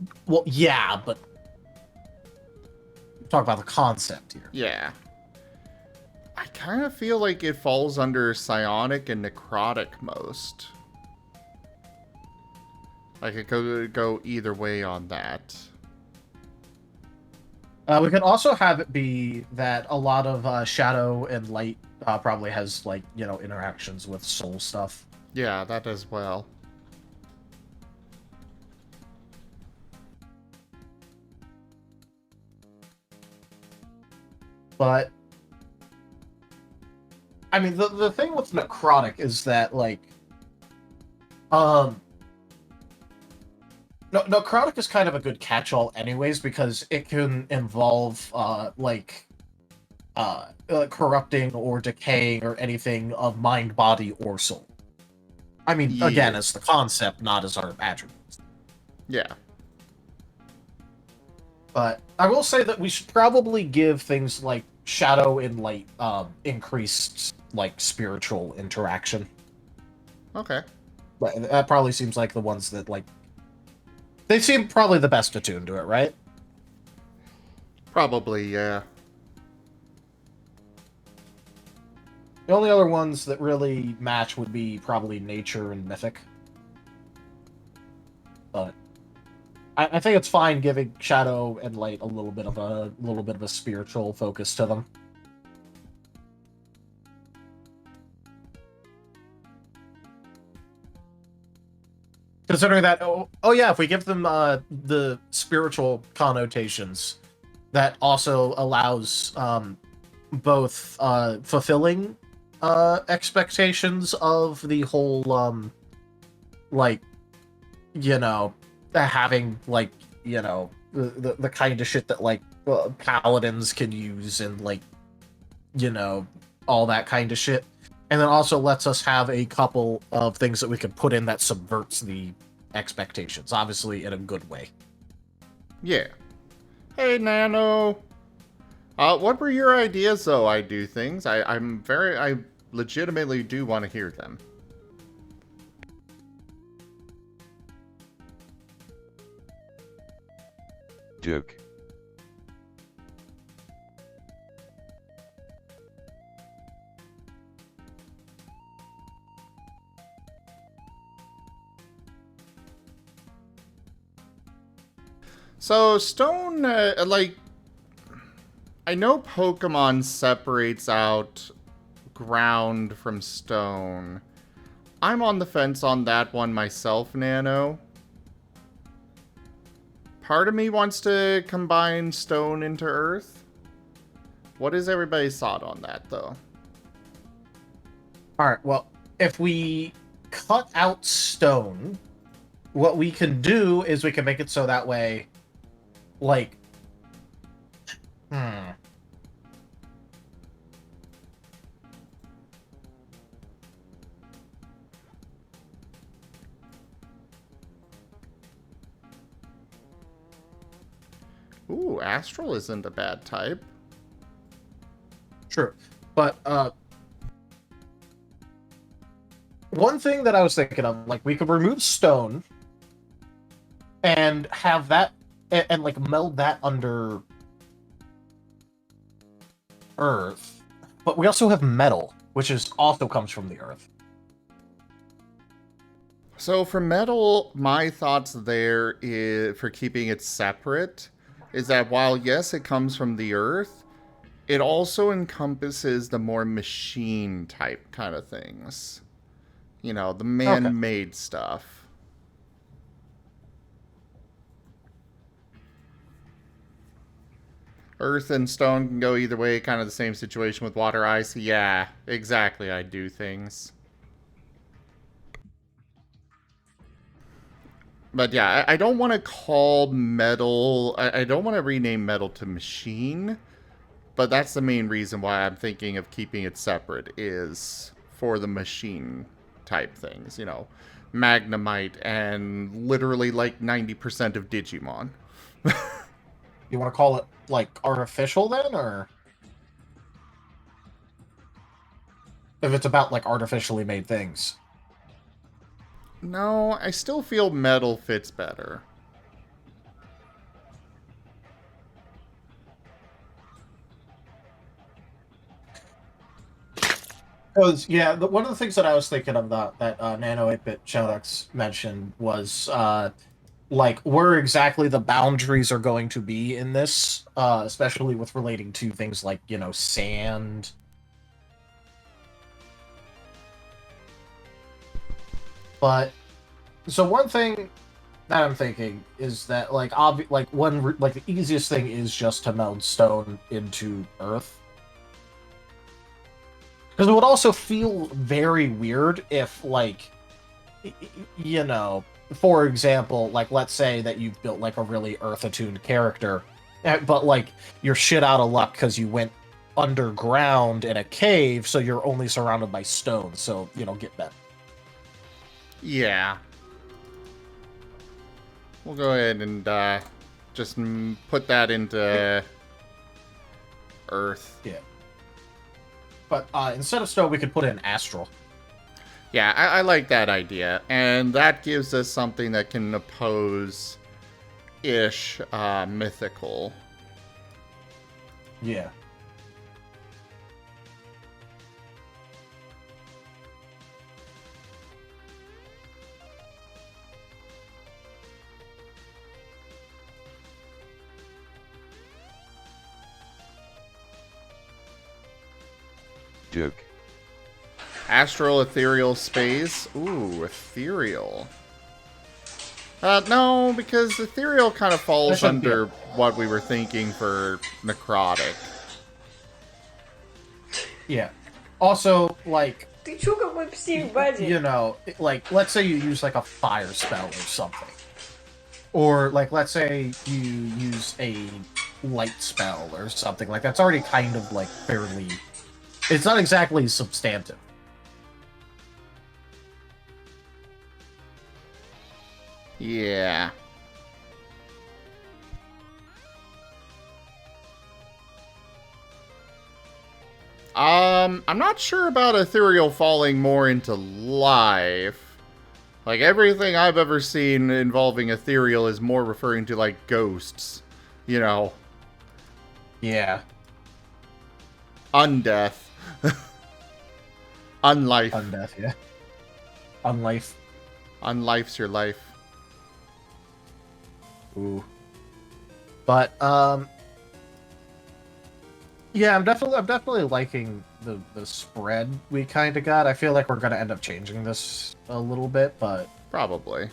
yeah, but talk about the concept here. Yeah. I kind of feel like it falls under psionic and necrotic most. Like it could go either way on that. We can also have it be that a lot of shadow and light probably has, like, you know, interactions with soul stuff. Yeah, that as well. But I mean, the thing with necrotic is that, like, necrotic is kind of a good catch-all anyways, because it can involve corrupting or decaying or anything of mind, body, or soul. I mean, again, Yeah. as the concept, not as our attributes. Yeah. But I will say that we should probably give things like shadow and light increased, like, spiritual interaction. Okay. But that probably seems like the ones that, like, they seem probably the best attuned to it, right? Probably, yeah. The only other ones that really match would be probably nature and mythic. But I think it's fine giving shadow and light a little bit of a spiritual focus to them. Considering that, oh yeah, if we give them the spiritual connotations, that also allows both fulfilling expectations of the whole like having like the kind of shit that like paladins can use and like you know all that kind of shit, and then also lets us have a couple of things that we can put in that subverts the expectations, obviously in a good way. Yeah. Hey, Nano. What were your ideas, though? I do things. I legitimately do want to hear them. Joke. So, stone, like, I know Pokemon separates out ground from stone. I'm on the fence on that one myself, Nano. Part of me wants to combine stone into earth. What is everybody's thought on that, though? All right, well, if we cut out stone, what we can do is we can make it so that way, like, Ooh, Astral isn't a bad type. True. But one thing that I was thinking of, like, we could remove stone and have that and like meld that under earth. But we also have metal, which is also comes from the earth. So for metal, my thoughts there is for keeping it separate is that while yes, it comes from the earth, it also encompasses the more machine type kind of things. You know, the man-made stuff. Earth and stone can go either way, kind of the same situation with water, ice. Yeah, exactly, I do things. But yeah, I don't want to call metal... I don't want to rename metal to machine. But that's the main reason why I'm thinking of keeping it separate, is for the machine type things. You know, Magnemite and literally like 90% of Digimon. You want to call it, like, artificial then, or... if it's about, like, artificially made things? No, I still feel metal fits better. Because, yeah, one of the things that I was thinking of that Nano 8-Bit Shoutouts mentioned was, like, where exactly the boundaries are going to be in this, especially with relating to things like, sand. But, so one thing that I'm thinking is that, like, the easiest thing is just to meld stone into earth. Because it would also feel very weird if, like, for example, like, let's say that you've built, like, a really earth-attuned character, but, like, you're shit out of luck because you went underground in a cave, so you're only surrounded by stone, so, get bent. Yeah. We'll go ahead and just put that into earth. Yeah. But instead of stone, we could put in astral. Yeah, I like that idea. And that gives us something that can oppose-ish mythical. Yeah. Joke. Astral, ethereal, space. Ooh, ethereal. No, because ethereal kind of falls shouldn't be under what we were thinking for necrotic. Yeah. Also, like, Ты чё как мой псих, you know, like, let's say you use like a fire spell or something. Or, like, let's say you use a light spell or something. Like, that's already kind of, like, fairly... It's not exactly substantive. Yeah. I'm not sure about ethereal falling more into life. Like, everything I've ever seen involving ethereal is more referring to, like, ghosts. You know. Yeah. Undeath. Unlife. Undeath, yeah. Unlife. Unlife's your life. Ooh. But, yeah, I'm definitely liking the spread we kind of got. I feel like we're gonna end up changing this a little bit, but Probably.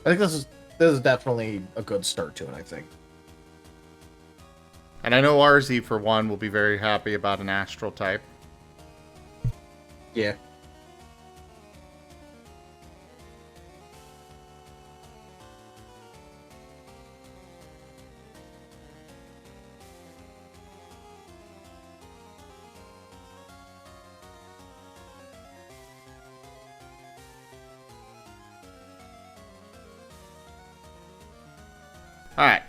I think this is definitely a good start to it, I think. And I know RZ, for one, will be very happy about an astral type. Yeah. Alright.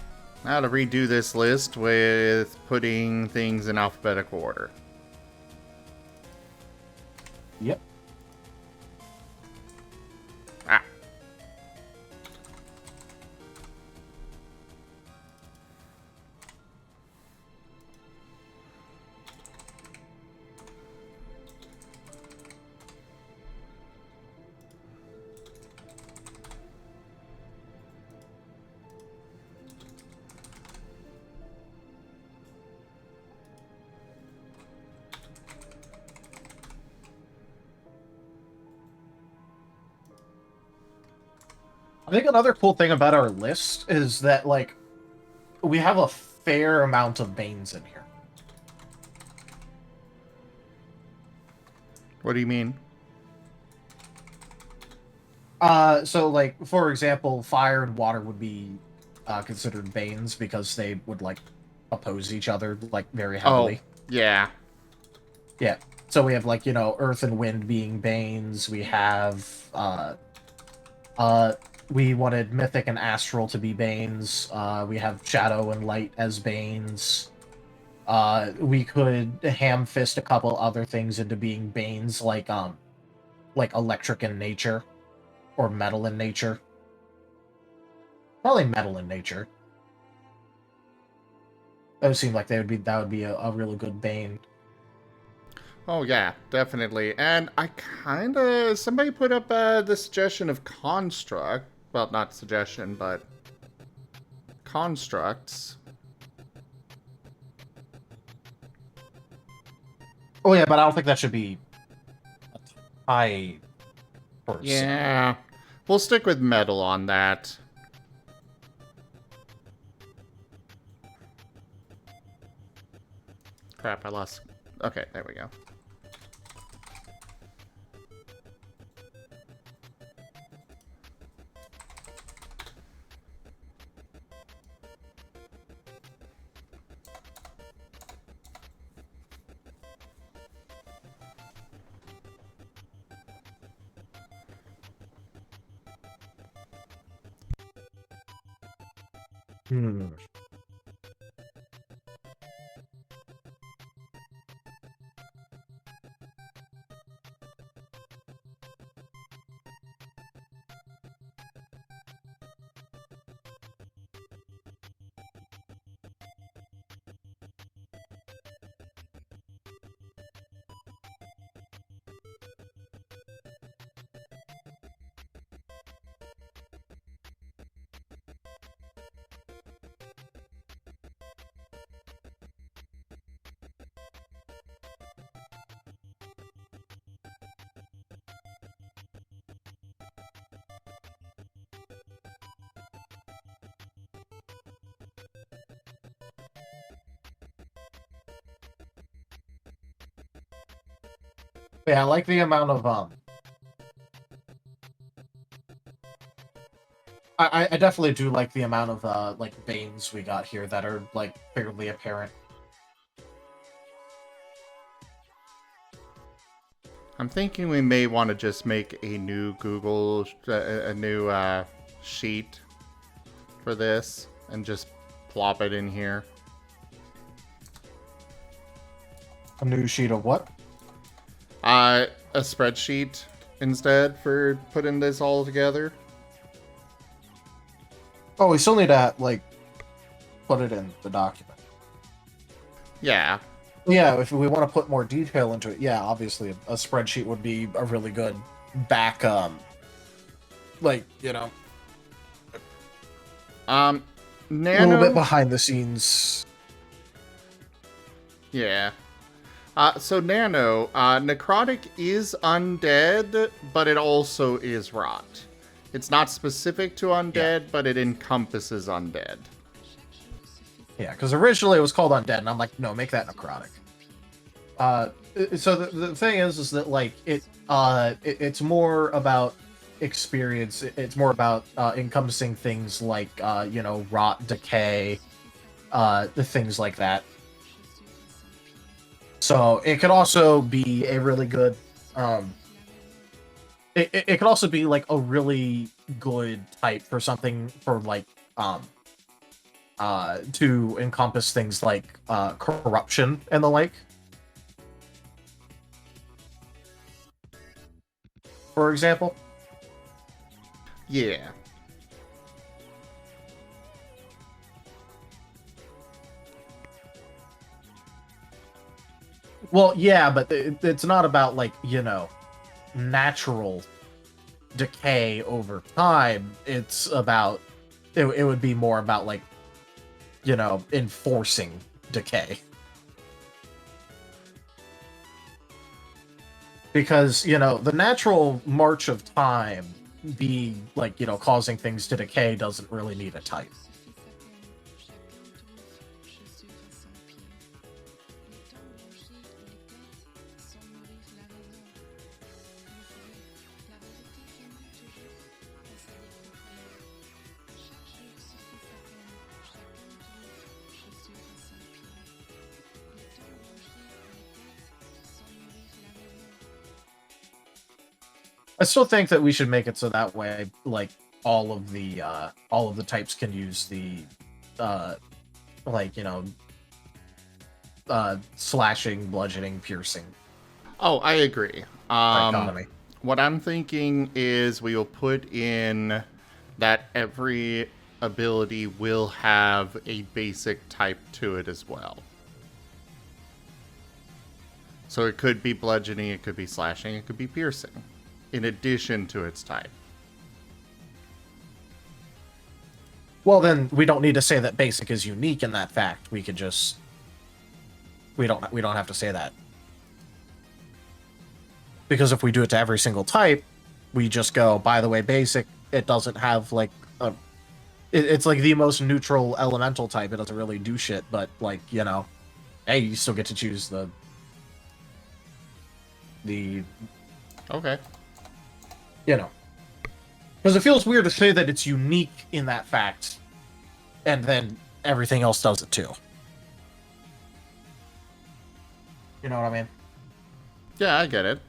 Now to redo this list with putting things in alphabetical order. Yep. Ah. I think another cool thing about our list is that, like, we have a fair amount of Banes in here. What do you mean? So, like, for example, fire and water would be considered Banes because they would, like, oppose each other, like, very heavily. Oh, yeah. Yeah. So we have, like, you know, earth and wind being Banes. We have, we wanted mythic and astral to be Banes. We have shadow and light as Banes. We could ham fist a couple other things into being Banes, like electric in nature. Or metal in nature. Probably metal in nature. That would seem like that would be a really good Bane. Oh, yeah, definitely. And I kind of... Somebody put up the suggestion of construct. Well, not suggestion, but... constructs. Oh, yeah, but I don't think that should be a tie per se. Yeah. We'll stick with metal on that. Crap, I lost... Okay, there we go. Hmm. Yeah, I like the amount of I definitely do like the amount of like veins we got here that are like fairly apparent. I'm thinking we may want to just make a new a new sheet for this and just plop it in here. A new sheet of what? A spreadsheet instead for putting this all together. Oh, we still need to like put it in the document. Yeah. Yeah, if we want to put more detail into it, yeah, obviously a spreadsheet would be a really good back like, you know, Nano. a little bit behind the scenes. Yeah. So Nano, necrotic is undead, but it also is rot. It's not specific to undead, but it encompasses undead. Yeah, because originally it was called undead, and I'm like, no, make that necrotic. So the thing is that like it's more about experience. It's more about encompassing things like you know, rot, decay, the things like that. So it could also be a really good it could also be like a really good type for something for like to encompass things like corruption and the like. For example. Yeah. Well, yeah, but it's not about like, you know, natural decay over time. It's about it would be more about like, you know, enforcing decay. Because, you know, the natural march of time be like, you know, causing things to decay doesn't really need a type. I still think that we should make it so that way, like, all of the types can use the like, you know, slashing, bludgeoning, piercing Oh, I agree. dichotomy. What I'm thinking is we will put in that every ability will have a basic type to it as well. So it could be bludgeoning, it could be slashing, it could be piercing, in addition to its type. Well, then we don't need to say that basic is unique in that fact. We could just we don't have to say that. Because if we do it to every single type, we just go, by the way, basic, it doesn't have like a it's like the most neutral elemental type. It doesn't really do shit, but like, you know, hey, you still get to choose the Okay. you know. Because it feels weird to say that it's unique in that fact, and then everything else does it too. You know what I mean? Yeah, I get it.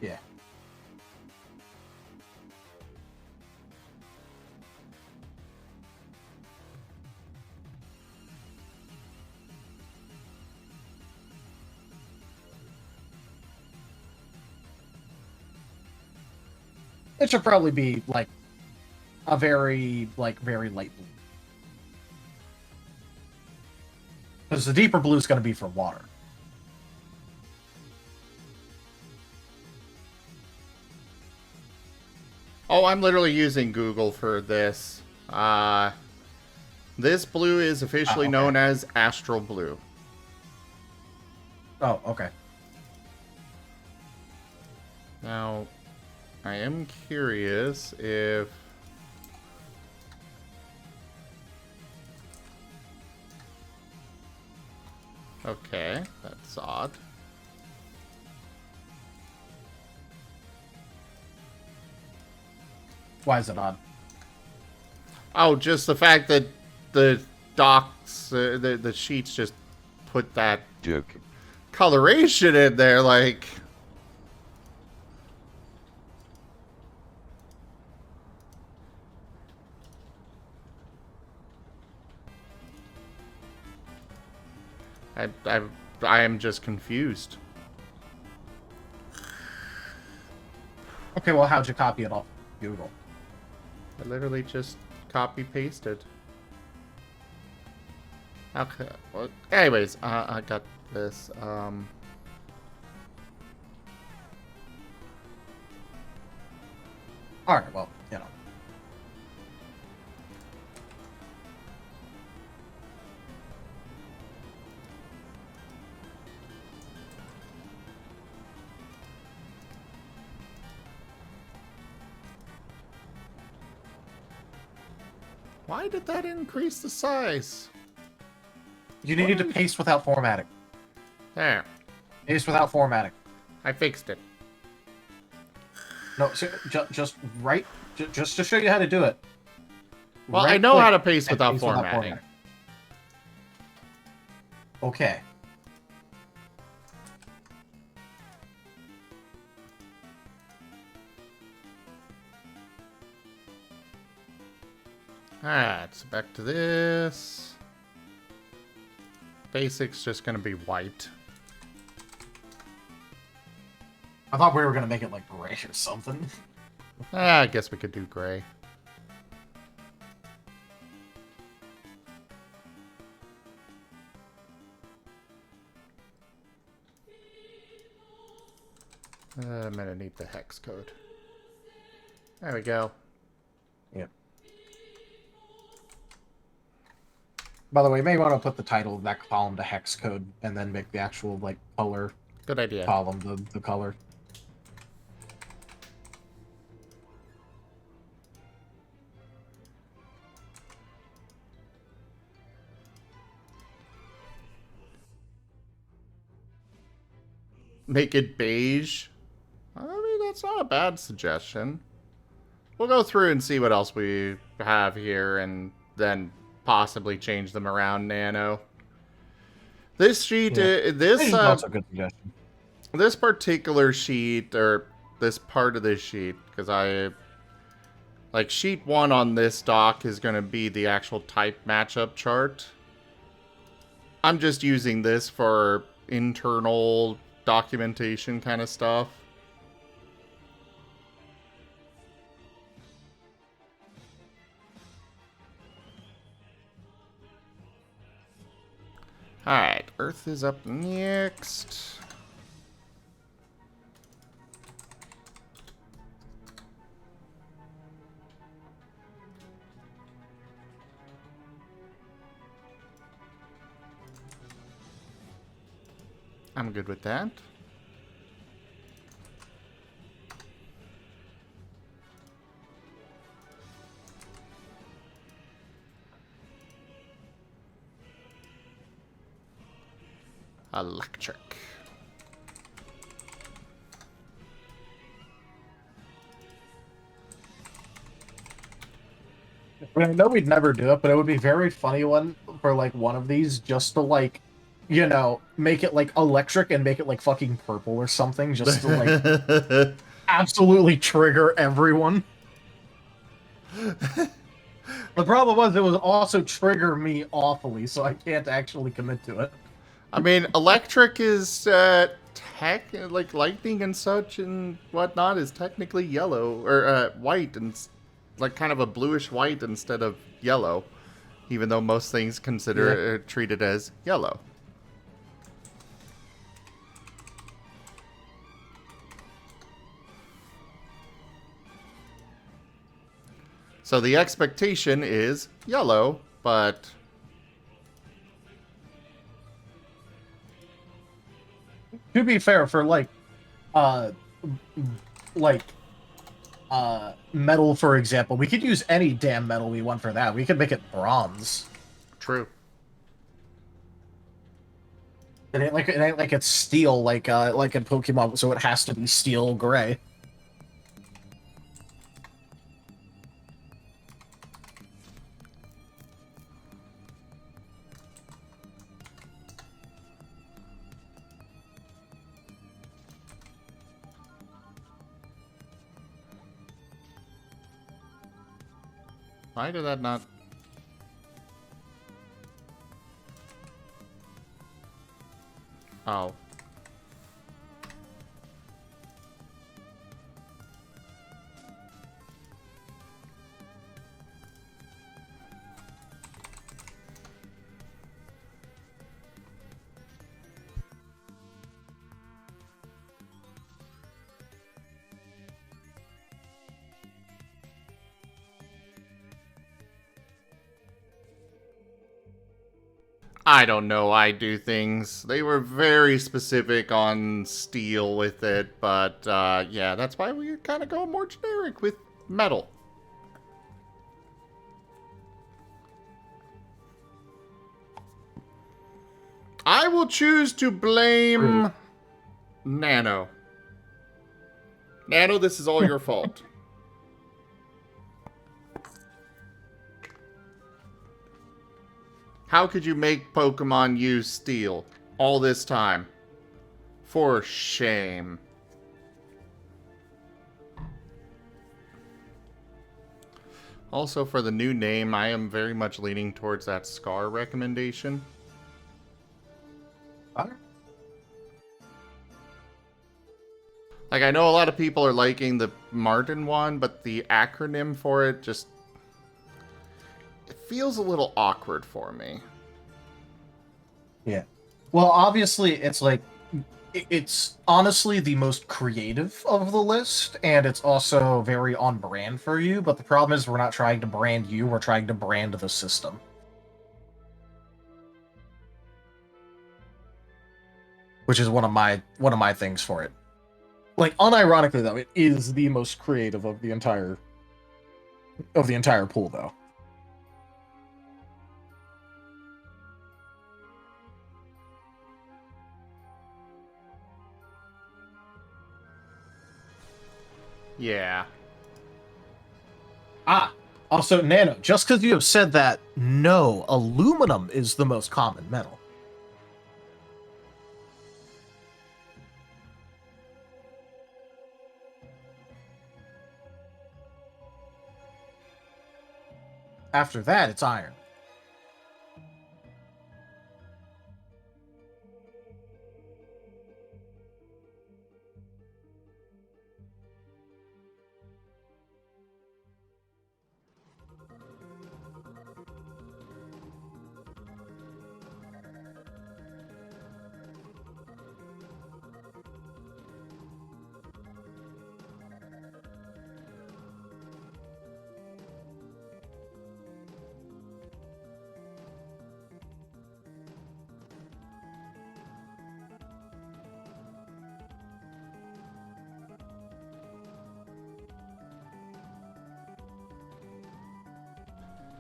Yeah. It should probably be like a very light blue. Because the deeper blue is going to be for water. Oh, I'm literally using Google for this. This blue is officially known as astral blue. Oh, okay. Now, I am curious if... Okay, that's odd. Why is it odd? Oh, just the fact that the docs, the sheets just put that Duke. coloration in there, like... I am just confused. Okay, well, how'd you copy it off Google? I literally just copy-pasted. Okay, well, anyways, I got this, Alright, well, you know. Why did that increase the size? You needed to paste without formatting. There, Paste without formatting. I fixed it. No, just right, just to show you how to do it. Well, I Right know click how to paste and without formatting. Okay. Alright, so back to this. Basic's just gonna be white. I thought we were gonna make it like gray or something. I guess we could do gray. I'm gonna need the hex code. There we go. Yeah. By the way, you may want to put the title of that column to hex code and then make the actual like color Good idea. column the color. Make it beige. I mean, that's not a bad suggestion. We'll go through and see what else we have here and then possibly change them around, Nano. This sheet, Beige is also a good suggestion. this particular sheet, or this part of this sheet, because like, sheet 1 on this doc is going to be the actual type matchup chart. I'm just using this for internal documentation kind of stuff. Alright, Earth is up next. I'm good with that. Electric. I know we'd never do it, but it would be a very funny one for like one of these just to like, you know, make it like electric and make it like fucking purple or something, just to like absolutely trigger everyone. The problem was it would also trigger me awfully, so I can't actually commit to it. I mean, electric is like lightning and such and whatnot is technically yellow or white and like kind of a bluish white instead of yellow, even though most things consider treat it as yellow. So the expectation is yellow, but to be fair, for metal, for example, we could use any damn metal we want for that. We could make it bronze. true. It ain't like it's steel like in Pokemon, so it has to be steel gray. Why did that not... Oh. I don't know, I do things. They were very specific on steel with it, but yeah, that's why we kind of go more generic with metal. I will choose to blame Nano. Nano, this is all your fault. How could you make Pokemon use steel all this time? For shame. Also, for the new name, I am very much leaning towards that Scar recommendation. Like, I know a lot of people are liking the Marten one, but the acronym for it just... it feels a little awkward for me. Yeah. Well, obviously, it's like, it's honestly the most creative of the list, and it's also very on brand for you, but the problem is we're not trying to brand you, we're trying to brand the system. Which is one of my things for it. Like, unironically though, it is the most creative of the entire pool though. Yeah. Also, Nano, just because you have said that, no, aluminum is the most common metal. After that, it's iron.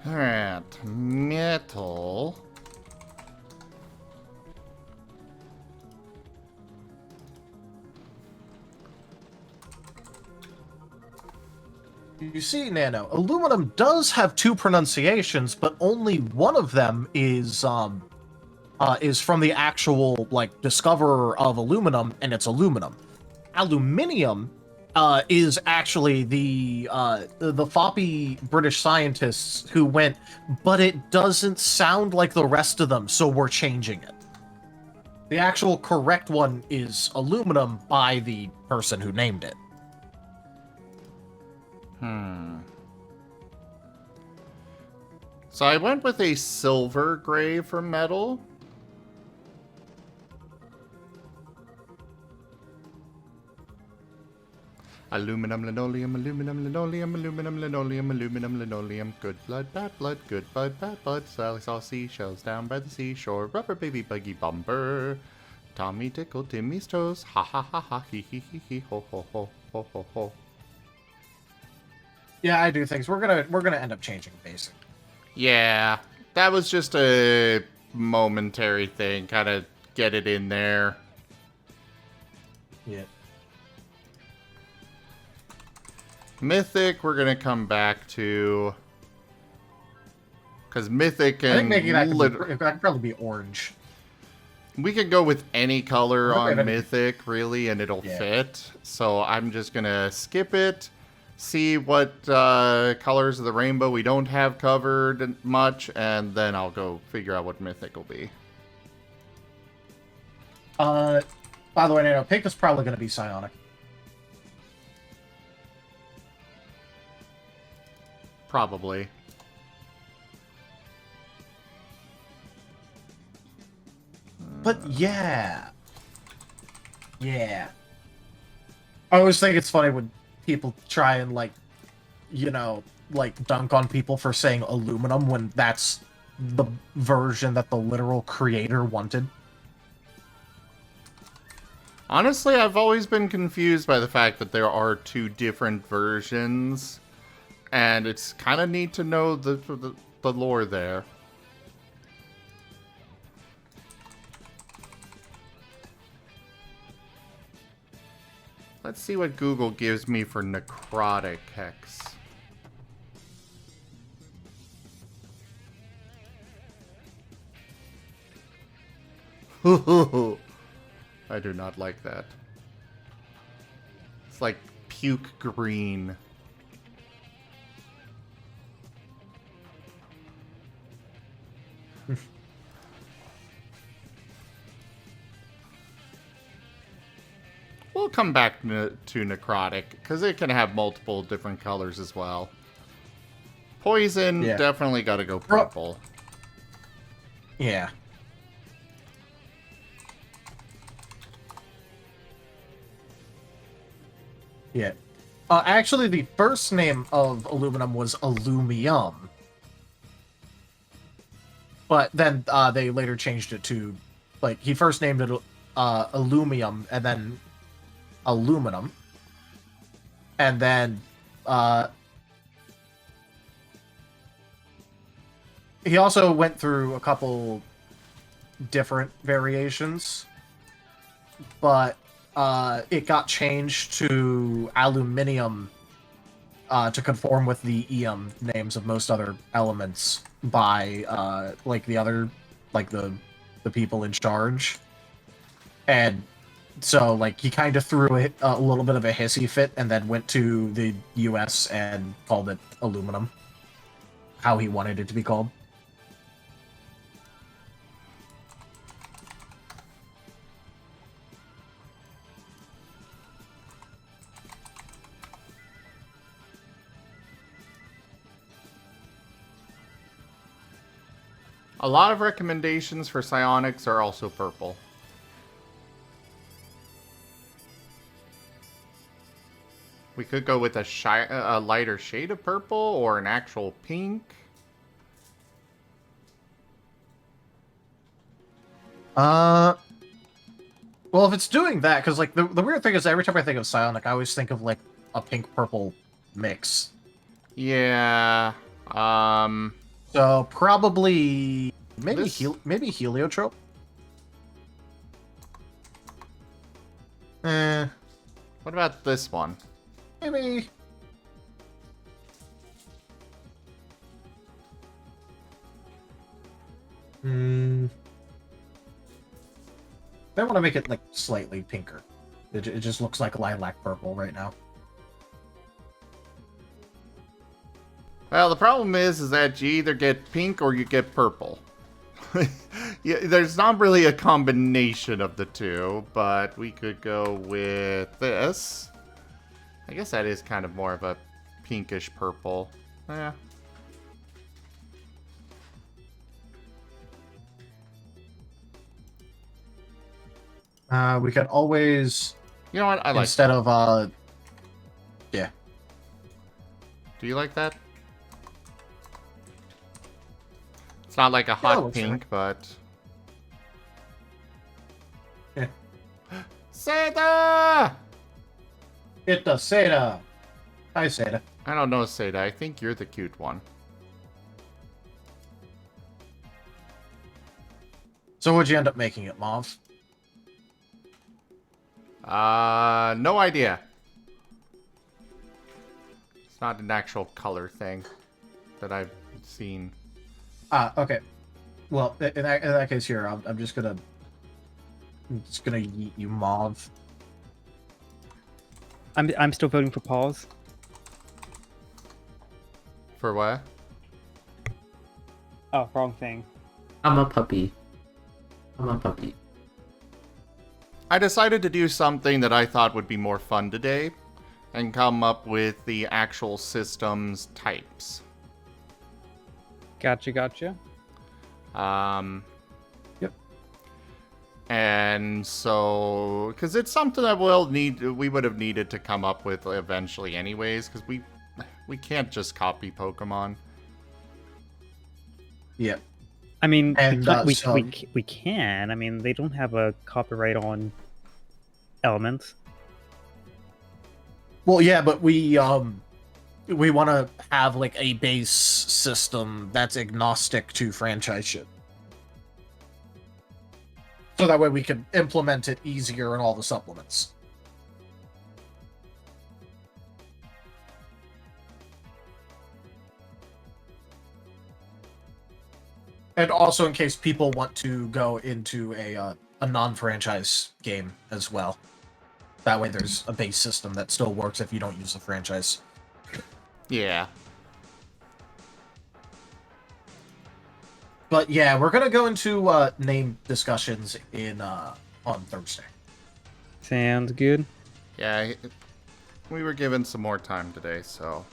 Alright, metal. You see, Nano, aluminum does have two pronunciations, but only one of them is from the actual, like, discoverer of aluminum, and it's aluminum. Aluminium is actually the floppy British scientists who went, but it doesn't sound like the rest of them, so we're changing it. The actual correct one is aluminum by the person who named it. So I went with a silver gray for metal. Aluminum, linoleum, aluminum, linoleum, aluminum, linoleum, aluminum, linoleum. Good blood, bad bad blood. Sally saw seashells down by the seashore. Rubber baby buggy bumper. Tommy tickled Timmy's toes. Ha ha ha ha, he he he he, ho ho ho, ho ho ho. Yeah, I do things. We're gonna end up changing basic. Yeah, that was just a momentary thing. Kind of get it in there. Yeah. Mythic, we're gonna come back to, because Mythic and I think making that could probably be orange. We could go with any color on Mythic, really, and it'll fit. So I'm just gonna skip it, see what colors of the rainbow we don't have covered much, and then I'll go figure out what mythic will be. By the way, Nano, pink is probably going to be psionic. Probably. But yeah. Yeah. I always think it's funny when people try and, like, you know, like, dunk on people for saying aluminum when that's the version that the literal creator wanted. Honestly, I've always been confused by the fact that there are two different versions, and it's kind of neat to know the lore there. Let's see what Google gives me for necrotic hex. I do not like that. It's like puke green. We'll come back to necrotic, because it can have multiple different colors as well. Poison, Yeah. definitely gotta go purple. Yeah. Yeah. Actually, the first name of aluminum was alumium. But then they later changed it to, like, he first named it alumium and then aluminum. And then he also went through a couple different variations. But it got changed to aluminium to conform with the names of most other elements by like the other, like the people in charge. And so, like, he kind of threw a little bit of a hissy fit and then went to the US and called it aluminum, how he wanted it to be called. A lot of recommendations for psionics are also purple. We could go with a lighter shade of purple or an actual pink. Well, if it's doing that, because, like, the weird thing is every time I think of psionic, I always think of, like, a pink-purple mix. Yeah. So probably maybe This- maybe heliotrope. Eh, What about this one? maybe. I want to make it, like, slightly pinker. It just looks like lilac purple right now. Well, the problem is that you either get pink or you get purple. Yeah, there's not really a combination of the two, but we could go with this. I guess that is kind of more of a pinkish purple. Yeah. We could always, You know what? I like instead that. of yeah. Do you like that? It's not like a that hot looks pink, but... Yeah. Seda! It's a Seda. Hi, Seda. I don't know, Seda. I think you're the cute one. So what'd you end up making it, Mauve? No idea. It's not an actual color thing that I've seen. Okay. Well, in that case here, I'm just gonna yeet you, Mauve. I'm still voting for pause. For what? Oh, wrong thing. I'm a puppy. I'm a puppy. I decided to do something that I thought would be more fun today and come up with the actual system's types. Gotcha. Yep. And so, because it's something that we would have needed to come up with eventually anyways, because we can't just copy Pokemon. Yeah. I mean, And, we can. I mean, they don't have a copyright on elements. Well, yeah, but we want to have like a base system that's agnostic to franchise shit. So that way we can implement it easier in all the supplements. And also in case people want to go into a non-franchise game as well. That way there's a base system that still works if you don't use the franchise. Yeah. But yeah, we're gonna go into name discussions on Thursday. Sounds good. Yeah, we were given some more time today, so...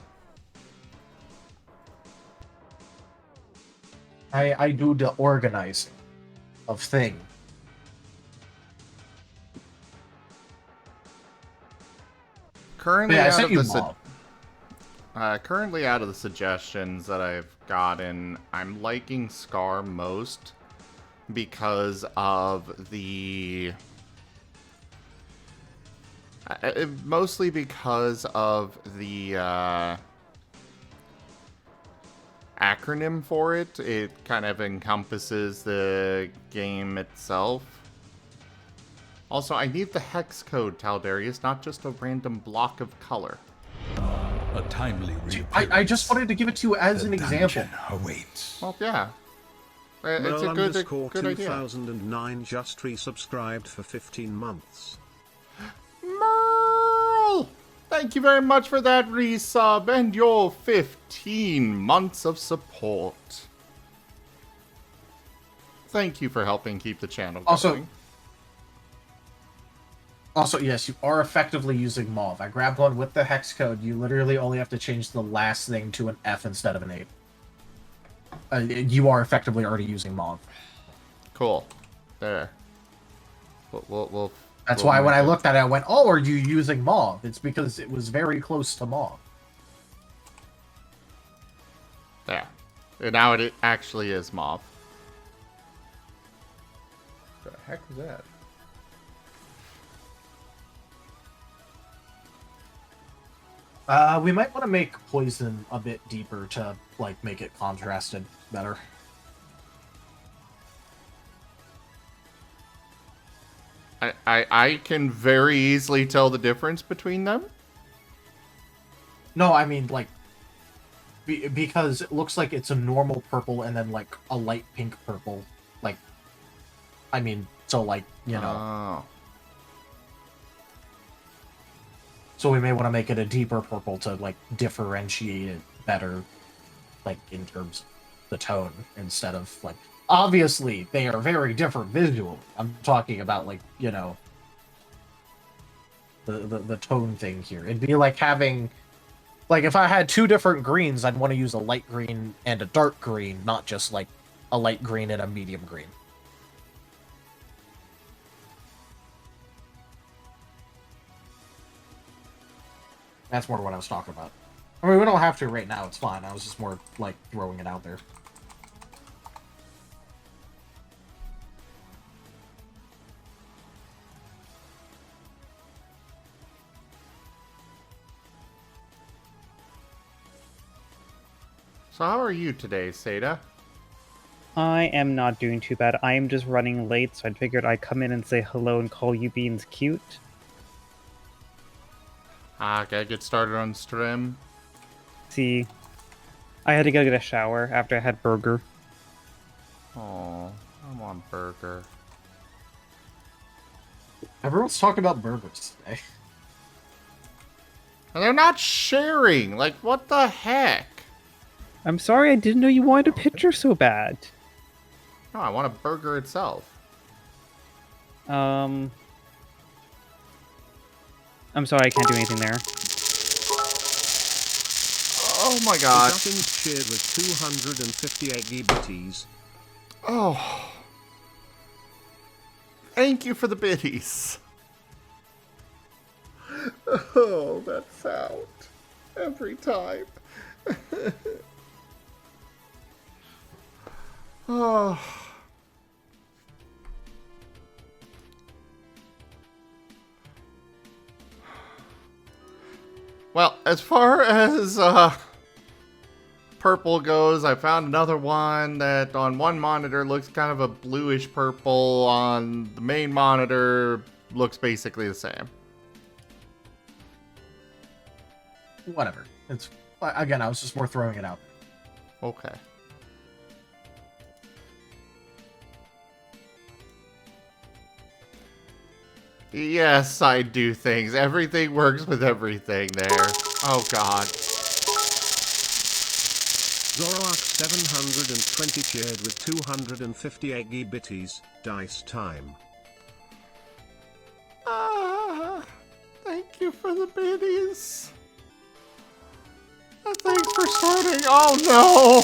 I do the organizing of things. Currently, Yeah, I out sent of you the Mob. currently out of the suggestions that I've gotten, I'm liking Scar most because of the mostly because of the acronym for it. It kind of encompasses the game itself. Also, I need the hex code, Taldarius, not just a random block of color. A timely I just wanted to give it to you as an example. Awaits. Well, yeah. It's Merl a good underscore idea. 2009 just resubscribed for 15 months. Merl! Thank you very much for that resub and your 15 months of support. Thank you for helping keep the channel going. Also, yes, you are effectively using Mauve. I grabbed one with the hex code. You literally only have to change the last thing to an F instead of an A. You are effectively already using Mauve. Cool. There. That's why when I looked at it, I went, oh, are you using Mauve? It's because it was very close to Mauve. There. And now it actually is Mauve. What the heck was that? We might want to make poison a bit deeper to, like, make it contrasted better. I can very easily tell the difference between them. No, I mean, like, because it looks like it's a normal purple and then, like, a light pink purple. Like, I mean, so, like, you know. Oh. So we may want to make it a deeper purple to, like, differentiate it better, like, in terms of the tone, instead of, like... Obviously, they are very different visually. I'm talking about, like, you know... The tone thing here. It'd be like having... Like, if I had two different greens, I'd want to use a light green and a dark green, not just, like, a light green and a medium green. That's more what I was talking about. I mean, we don't have to right now, it's fine. I was just more, like, throwing it out there. So how are you today, Seda? I am not doing too bad. I am just running late, so I figured I'd come in and say hello and call you beans cute. Okay, get started on stream. See, I had to go get a shower after I had burger. Oh, I want burger. Everyone's talking about burgers today. And they're not sharing. Like, what the heck? I'm sorry, I didn't know you wanted a picture so bad. No, I want a burger itself. I'm sorry, I can't do anything there. Oh my god. Duffins cheered with 250 eggy bitties. Oh. Thank you for the biddies. Oh, that sound. Every time. Oh. Well, as far as purple goes, I found another one that on one monitor looks kind of a bluish purple. On the main monitor, looks basically the same. Whatever. It's again, I was just more throwing it out. Okay. Yes, I do things. Everything works with everything there. Oh god. Zoroark 720 cheered with 250 eggy bitties. Dice time. Thank you for the biddies. Thanks for starting. Oh no!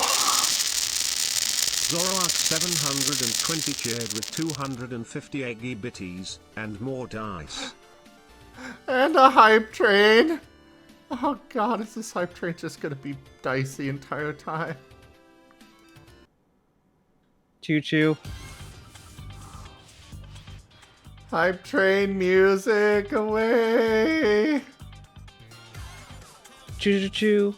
Zoroark 720 cheered with 250 eggy bitties, and more dice. And a hype train. Oh god, is this hype train just gonna be dice the entire time? Choo choo. Hype train music away. Choo choo choo.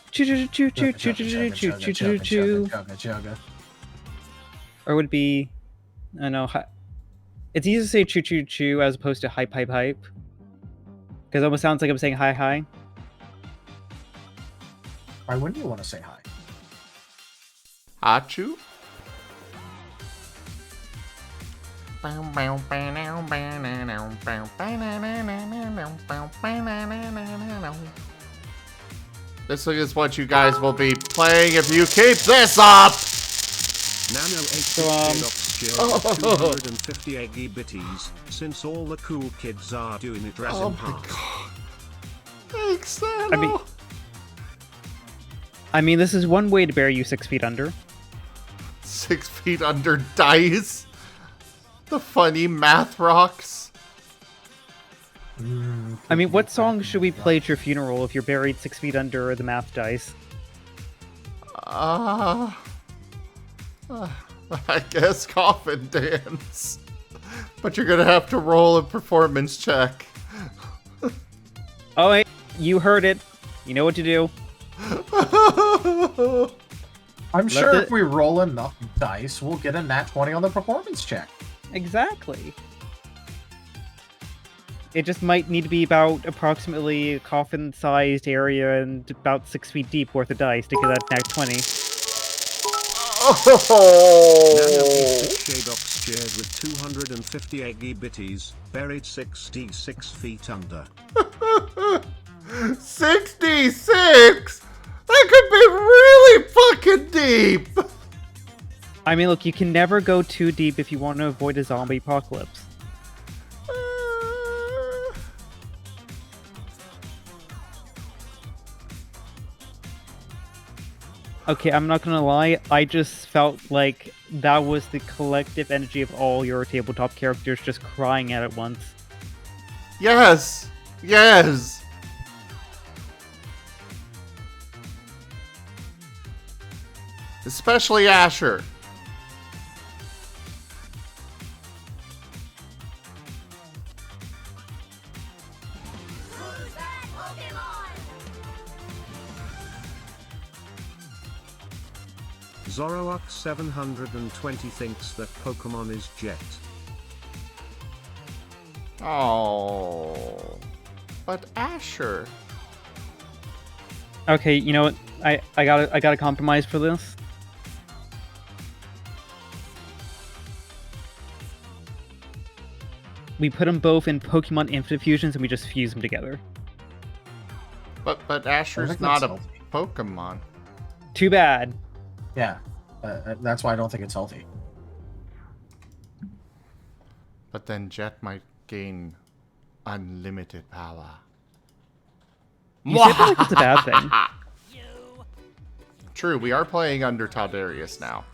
Choo choo choo choo choo choo choo choo choo choo. Or would it be, I don't know, it's easy to say choo choo choo as opposed to hype hype hype. Because it almost sounds like I'm saying hi hi. Why wouldn't you want to say hi? Achoo? This is what you guys will be playing if you keep this up! Nano 8 250 eggy bitties, since all the cool kids are doing it as in half. Thanks, Nano. I mean, this is one way to bury you 6 feet under. 6 feet under dice? The funny math rocks? I mean, what song should we play at your funeral if you're buried 6 feet under the math dice? I guess Coffin Dance. But you're gonna have to roll a performance check. Oh, wait, you heard it. You know what to do. I'm sure if we roll enough dice, we'll get a nat 20 on the performance check. Exactly. It just might need to be about approximately a coffin-sized area and about 6 feet deep worth of dice to get that nat 20. Nano 86 Shadox cheered with 250 eggy bitties, buried 66 feet under. 66? That could be really fucking deep! I mean, look, you can never go too deep if you want to avoid a zombie apocalypse. Okay, I'm not gonna lie, I just felt like that was the collective energy of all your tabletop characters just crying out at once. Yes! Yes! Especially Asher. Zoroark 720 thinks that Pokemon is Jet. Oh, but Asher. Okay, you know what? I gotta compromise for this. We put them both in Pokemon Infinite Fusions and we just fuse them together. But Asher's not a Pokemon. Too bad. Yeah, that's why I don't think it's healthy. But then Jet might gain unlimited power. You say that like it's a bad thing. True, we are playing under Taldarius now.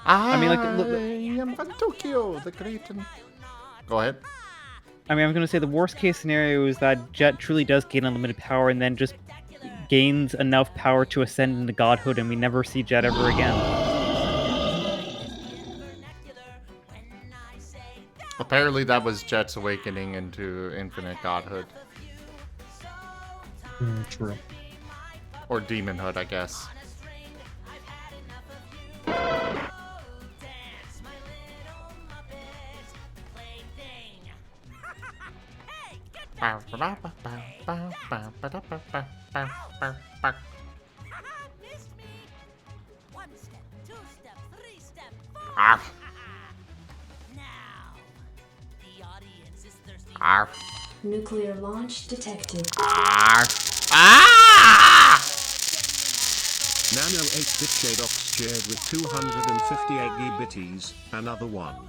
I mean, like, look, I am from Tokyo, the great. Go ahead. I mean, I'm gonna say the worst case scenario is that Jet truly does gain unlimited power and then just gains enough power to ascend into godhood, and we never see Jet ever again. Apparently, that was Jet's awakening into infinite godhood. True. Or demonhood, I guess. Nuclear launch detected. Nano 8-bit Shadox shared with 250 eggy bitties, another one.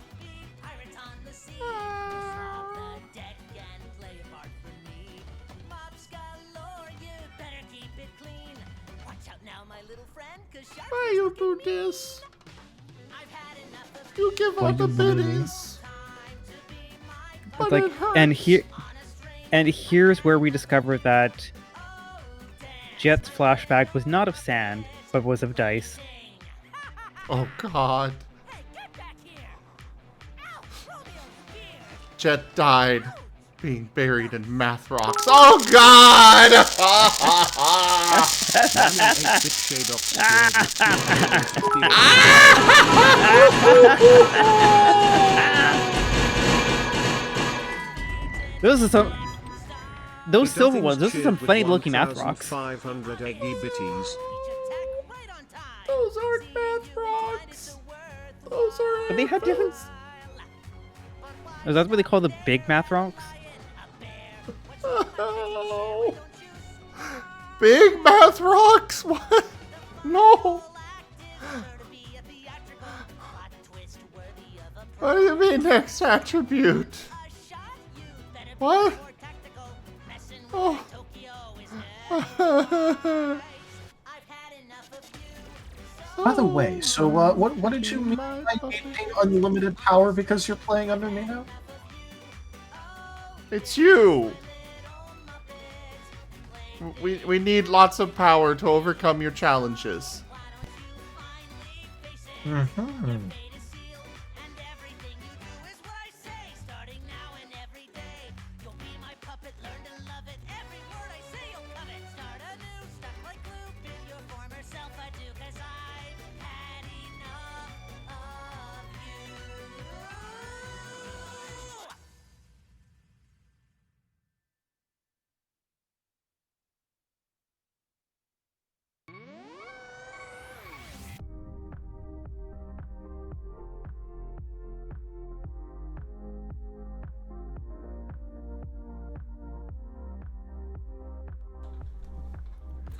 Why you do this? You give Why out the you bully me? biddies. But It's like, it hurts. and here's where we discover that Jet's flashback was not of sand, but was of dice. Oh God. Jet died being buried in math rocks. Oh God! Nano 8-bit Shadox shared with 250 Those silver Duffins ones, those are cheered some with funny looking math rocks. 1,500 eggy bitties. Those aren't math rocks. Those are. But they had different. Is that what they call the big math rocks? Oh. Big math rocks? What? No. What do you mean next attribute? What? Oh. By the way, so what did you mean by gaining unlimited power because you're playing under me now? It's you. We need lots of power to overcome your challenges. Mm-hmm.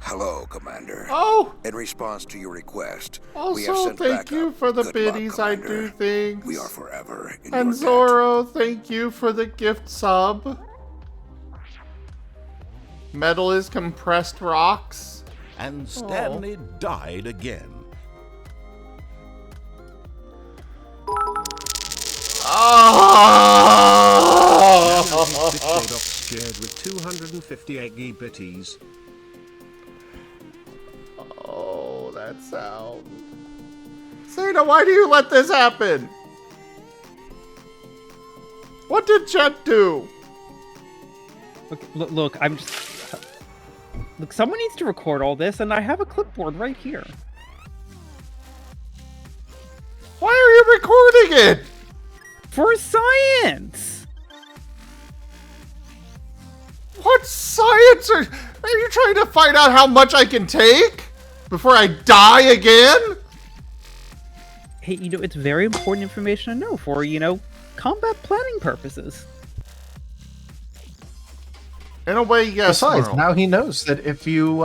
Hello, Commander. Oh! In response to your request, we have Also, sent thank backup. you for the Good biddies. luck, I Commander. do things. We are forever in And your debt. Zoro, thank you for the gift sub. Metal is compressed rocks. And Stanley died again. Oh! Nano 8-bit Shadox shared with 250 eggy bitties. Oh, that sound. Seda, why do you let this happen? What did Jet do? Look, I'm just. Look, someone needs to record all this, and I have a clipboard right here. Why are you recording it? For science! What science are you trying to find out how much I can take? Before I die again? Hey, it's very important information to know for, combat planning purposes. In a way, yes. Besides, Merle. now he knows that if you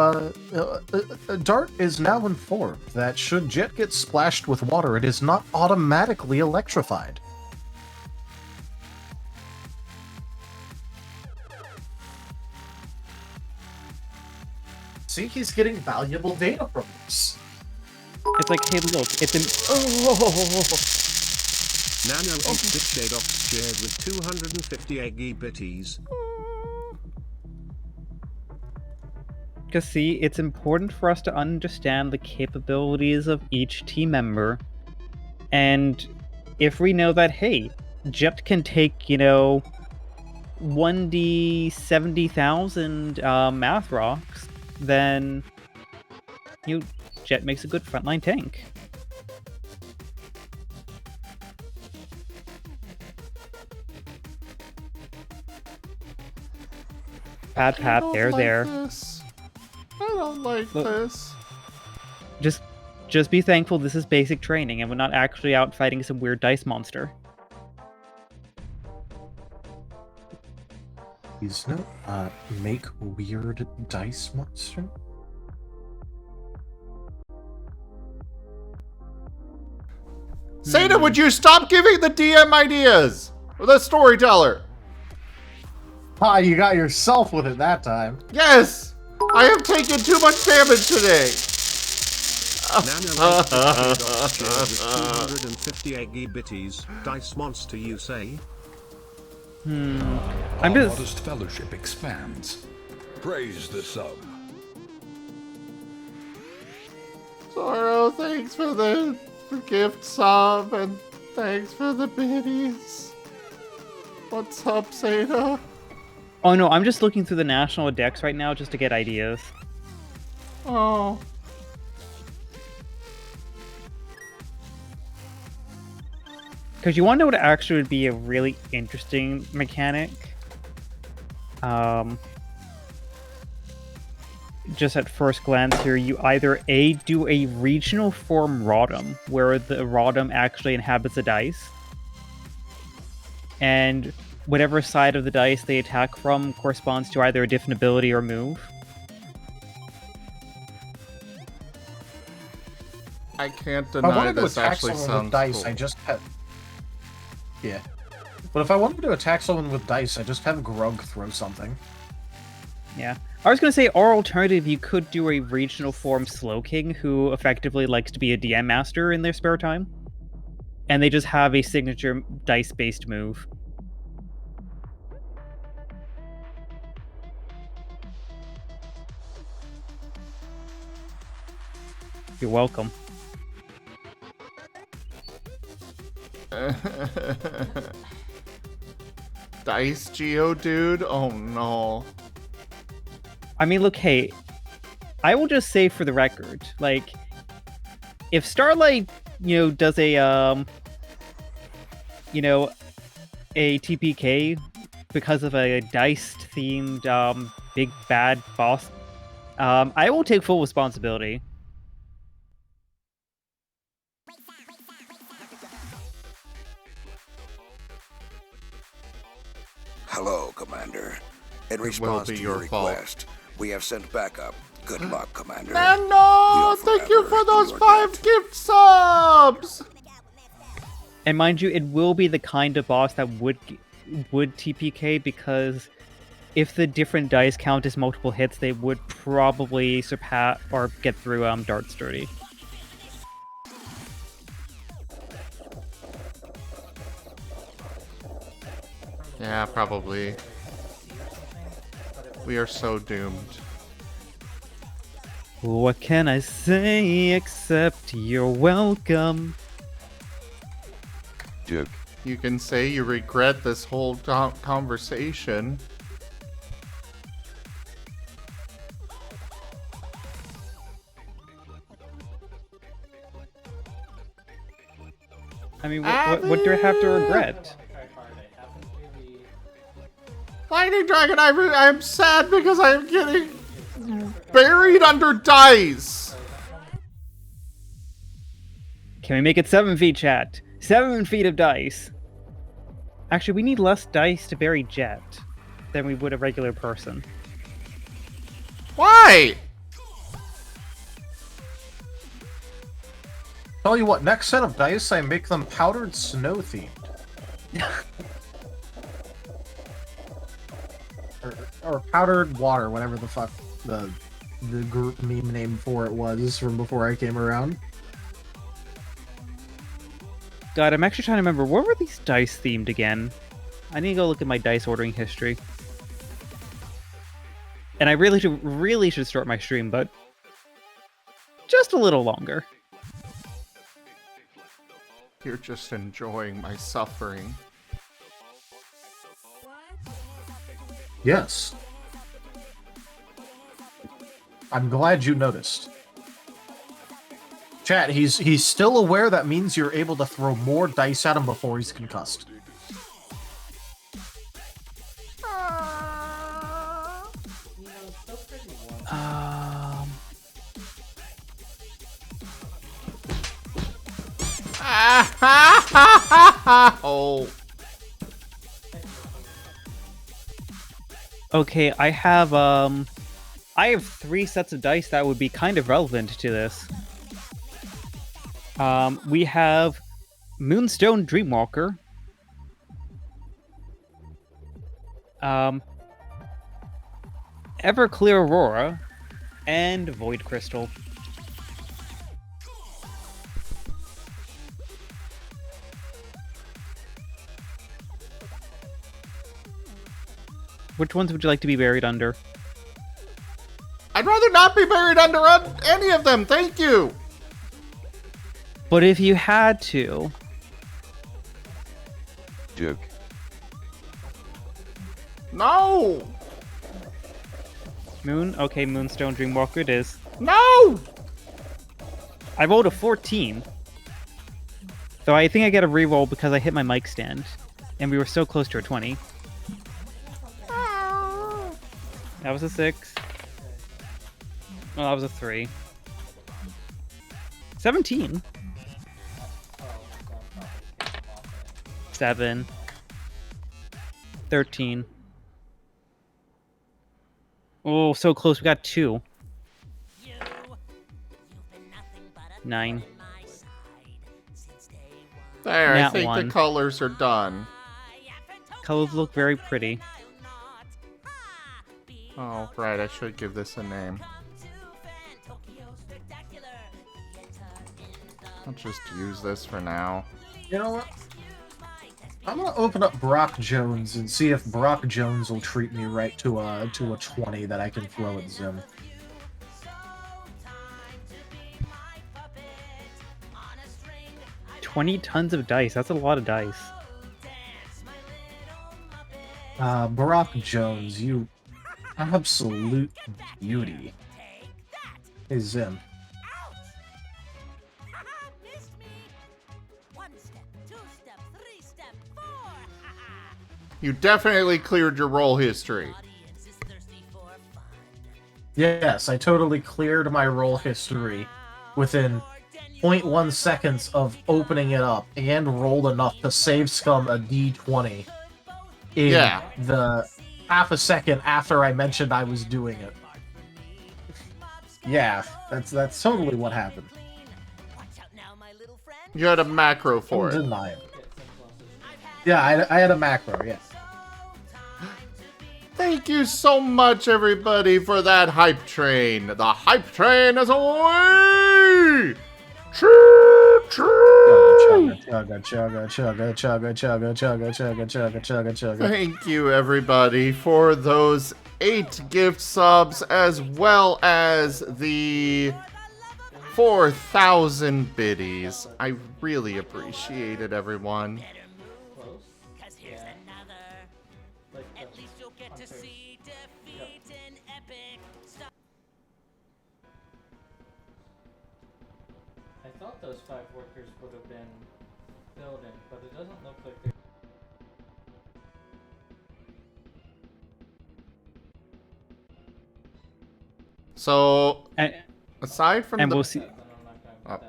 Dart is now informed that should Jet get splashed with water, it is not automatically electrified. See, he's getting valuable data from this. It's like, hey, look, it's an. Nano 8-bit Shadox shared with 250 eggy bitties. Because see, it's important for us to understand the capabilities of each team member. And if we know that, hey, Jet can take, 1d 70,000 math rocks, then Jet makes a good frontline tank. Pat, there. This. I don't like Look. this. Just be thankful this is basic training and we're not actually out fighting some weird dice monster. He's no make weird dice monster. Seda, would you stop giving the DM ideas? Or the storyteller? Ah, you got yourself with it that time. Yes! I have taken too much damage today! Nano 8-bit Shadox shared with 250 eggy bitties. Dice monster, you say? I'm just. Modest fellowship expands. Praise the sub. Sorrow, thanks for the gift sub, and thanks for the biddies. What's up, Seda? Oh no, I'm just looking through the national decks right now just to get ideas. Oh. Because you want to know what actually would be a really interesting mechanic? Just at first glance here, you either A, do a regional form Rotom, where the Rotom actually inhabits a dice, and whatever side of the dice they attack from corresponds to either a different ability or move. I can't If I deny wanted to this attack actually someone sounds with dice, cool. I just have. Yeah. But if I wanted to attack someone with dice, I just have Grug throw something. Yeah. I was going to say, or alternative, you could do a regional form Slowking, who effectively likes to be a DM master in their spare time. And they just have a signature dice-based move. You're welcome. Dice Geodude? Oh no. I mean, look, hey, I will just say for the record, like, if Starlight, does a, a TPK because of a dice-themed, big bad boss, I will take full responsibility. Hello, Commander. In response to your request, we have sent backup. Good luck, Commander. Man, no! Thank you for those 5 gift subs! And mind you, it will be the kind of boss that would TPK, because if the different dice count as multiple hits, they would probably surpass or get through Dart's Dirty. Yeah, probably. We are so doomed. What can I say except you're welcome? Joke. You can say you regret this whole conversation. I mean, what do I have to regret? Lightning Dragon, I'm sad because I am getting buried under dice. Can we make it 7 feet, chat? 7 feet of dice. Actually, we need less dice to bury Jet. than we would a regular person. Why? Tell you what, next set of dice, I make them powdered snow themed. or powdered water, whatever the fuck the group meme name for it was from before I came around. God, I'm actually trying to remember, what were these dice themed again? I need to go look at my dice ordering history. And I really should start my stream, but just a little longer. You're just enjoying my suffering. Yes. I'm glad you noticed. Chat, he's still aware that means you're able to throw more dice at him before he's concussed. Oh. Okay, I have 3 sets of dice that would be kind of relevant to this. We have Moonstone Dreamwalker. Everclear Aurora, and Void Crystal. Which ones would you like to be buried under? I'd rather not be buried under any of them, thank you! But if you had to... Duke. No! Okay, Moonstone Dreamwalker it is. No! I rolled a 14. So I think I get a reroll because I hit my mic stand. And we were so close to a 20. That was a 6. Well, that was a 3. 17. 7. 13. Oh, so close. We got 2. 9. There, I Nat think 1. the colors are done. Colors look very pretty. Oh, right, I should give this a name. I'll just use this for now. You know what? I'm gonna open up Brock Jones and see if Brock Jones will treat me right to a 20 that I can throw at Zim. $20 tons of dice. That's a lot of dice. Brock Jones, you absolute beauty. Hey, Zim. You definitely cleared your roll history. Yes, I totally cleared my roll history within 0.1 seconds of opening it up and rolled enough to save Scum a D20 in the half a second after I mentioned I was doing it. Yeah, that's totally what happened. You had a macro for it. Deny it. Yeah, I had a macro, yeah. Thank you so much, everybody, for that hype train. The hype train is away! Choo choo! Chugga, chugga, chugga, chugga, chugga, chugga, chugga, chugga, chugga, chugga. Thank you, everybody, for those 8 gift subs, as well as the 4,000 biddies. I really appreciate it, everyone. I thought those 5 workers would have been filled in, but it doesn't look like they're... So, aside from and the... we'll see... I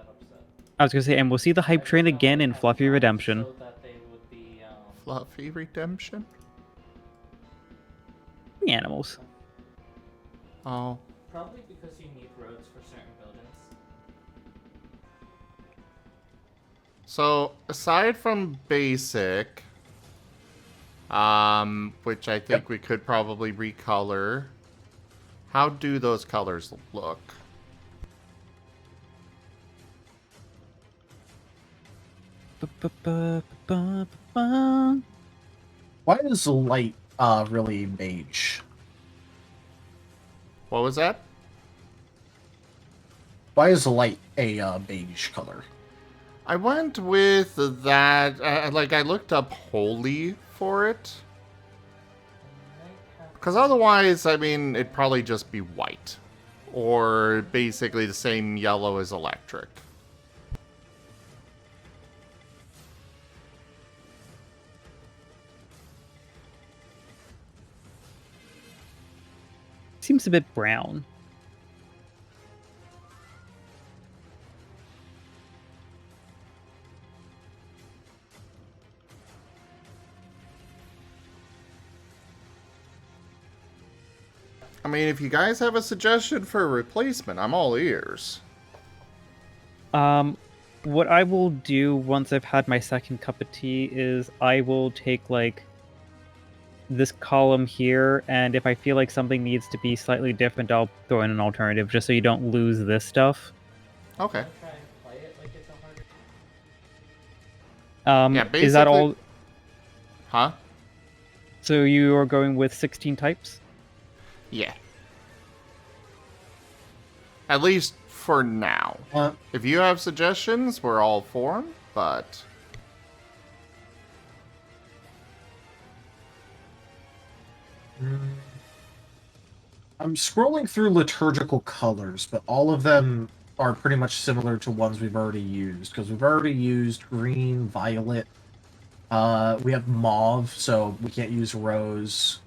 was gonna say, and we'll see the hype train again in Fluffy Redemption. Fluffy Redemption? The animals. Oh. Probably because you need roads for certain buildings. So, aside from basic, which I think we could probably recolor, how do those colors look? Why is light really mage? What was that? Why is light a beige color? I went with that, like I looked up holy for it. Because otherwise, I mean, it'd probably just be white. Or basically the same yellow as electric. Seems a bit brown. I mean, if you guys have a suggestion for a replacement, I'm all ears. What I will do once I've had my second cup of tea is I will take, like, this column here, and if I feel like something needs to be slightly different, I'll throw in an alternative, just so you don't lose this stuff. Okay. Yeah, basically... is that all? Huh? So you are going with 16 types? Yeah. At least for now. If you have suggestions, we're all for them, but... I'm scrolling through liturgical colors, but all of them are pretty much similar to ones we've already used, because we've already used green, violet. We have mauve, so we can't use rose.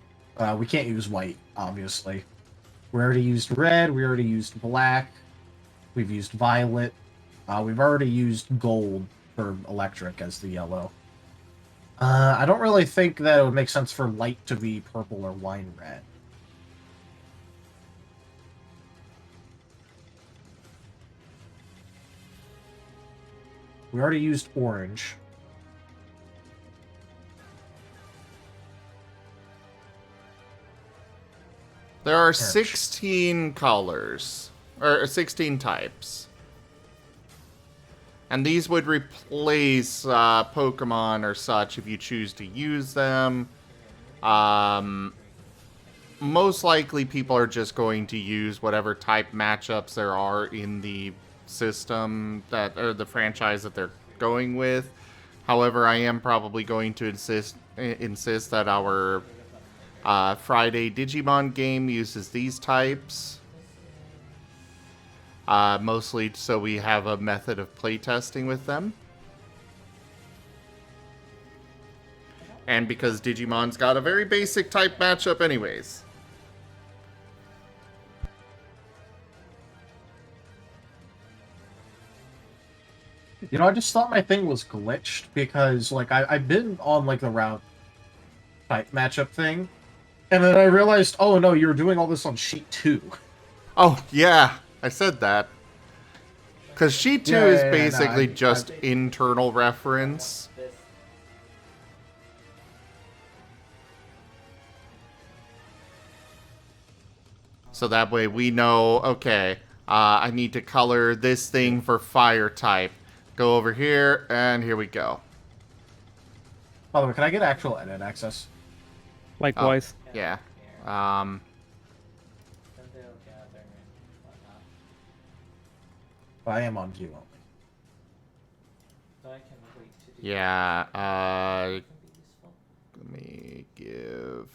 We can't use white, obviously. We already used red, we already used black, we've used violet. We've already used gold for electric as the yellow. I don't really think that it would make sense for light to be purple or wine red. We already used orange. There are 16 colors, or 16 types. And these would replace Pokemon or such if you choose to use them. Most likely people are just going to use whatever type matchups there are in the system that, or the franchise that they're going with. However, I am probably going to insist that our Friday Digimon game uses these types. Mostly so we have a method of playtesting with them. And because Digimon's got a very basic type matchup anyways. You know, I just thought my thing was glitched because, like, I've been on, like, the route type matchup thing, and then I realized, oh no, you were doing all this on sheet 2. Oh, yeah, I said that. Because sheet 2 is basically just internal reference. So that way we know, okay, I need to color this thing for fire type. Go over here, and here we go. By the way, can I get actual edit access? Likewise. Oh, yeah. I am on view only. Yeah, let me give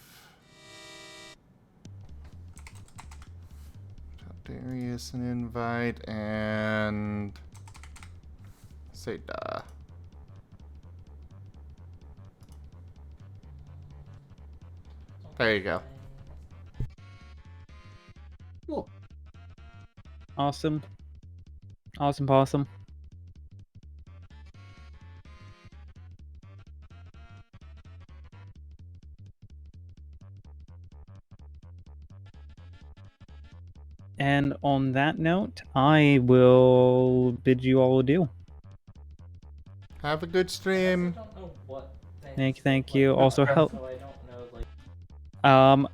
Darius an invite and say duh. There you go. Cool. Awesome. Awesome possum. And on that note, I will bid you all adieu. Have a good stream. Thank you. Also, help. So I don't know, like...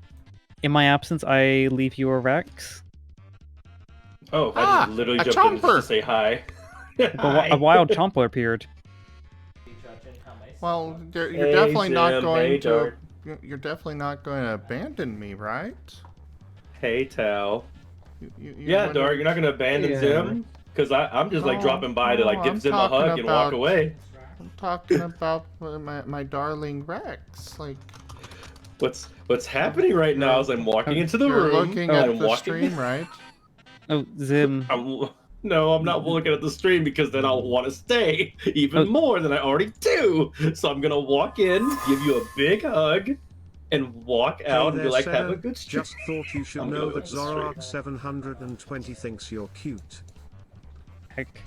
In my absence, I leave you a Rex. Oh, I just literally jumped in just to say hi. A wild Chompler appeared. Well, you're Hey, definitely not Jim. going Hey, to. Dart. You're definitely not going to abandon me, right? Hey, Tal. You Yeah, wouldn't- Dart, you're not gonna abandon Zim? Because I'm just like No, dropping by to like no, give I'm Zim a talking hug and walk about- away. I'm talking about my darling Rex. Like, What's happening right now is I'm walking into the you're room looking and at I'm the walking. stream, right? Oh, Zim. No, I'm not looking at the stream because then I'll want to stay even more than I already do. So I'm gonna walk in, give you a big hug, and walk out and be like, have a good stream. Just thought you should I'm know gonna that go to the stream. Zorark720 thinks you're cute. Heck.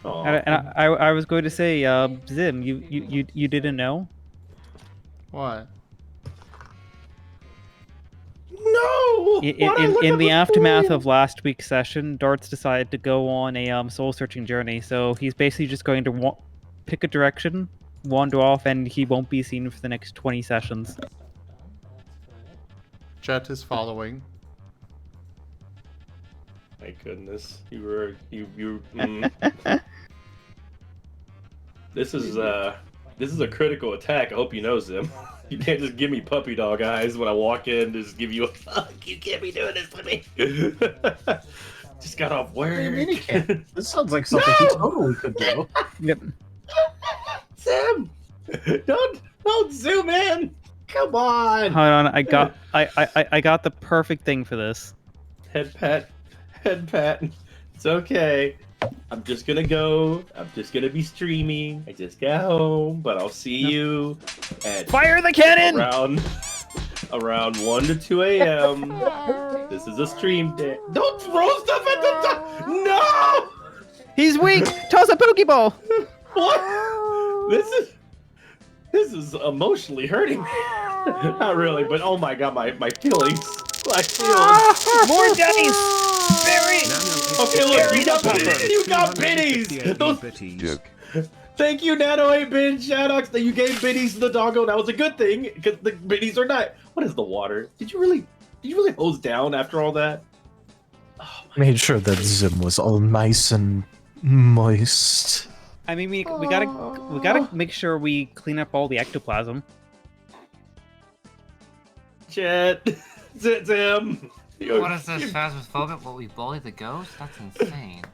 Aw. And I was going to say, Zim, you didn't know? What? No! In the aftermath of last week's session, Dart's decided to go on a soul-searching journey. So he's basically just going to pick a direction, wander off, and he won't be seen for the next 20 sessions. Jet is following. My goodness, you. This is a critical attack. I hope you know, Zim. You can't just give me puppy dog eyes when I walk in. Just give you a hug. You can't be doing this to me. Just got off work. What do you mean he can't? This sounds like something he totally could do. Yep. Zim, don't zoom in. Come on. Hold on, I got the perfect thing for this. Head pat. It's okay. I'm just gonna go. I'm just gonna be streaming. I just got home, but I'll see you at Fire the cannon! Around 1 to 2 a.m. This is a stream day. Don't throw stuff at the top. No! He's weak! Toss a Pokeball! What? This is emotionally hurting me. Not really, but oh my god, my feelings. My feelings. More dice! Very. Okay, look, you got biddies. Those. Thank you, Nano 8-Bin. Shoutouts that you gave biddies to the doggo. That was a good thing because the biddies are not. What is the water? Did you really hose down after all that? Made sure that Zim was all nice and moist. I mean, we gotta make sure we clean up all the ectoplasm. Chet, Zim. What is this, phasmophobic? What, we bully the ghost? That's insane.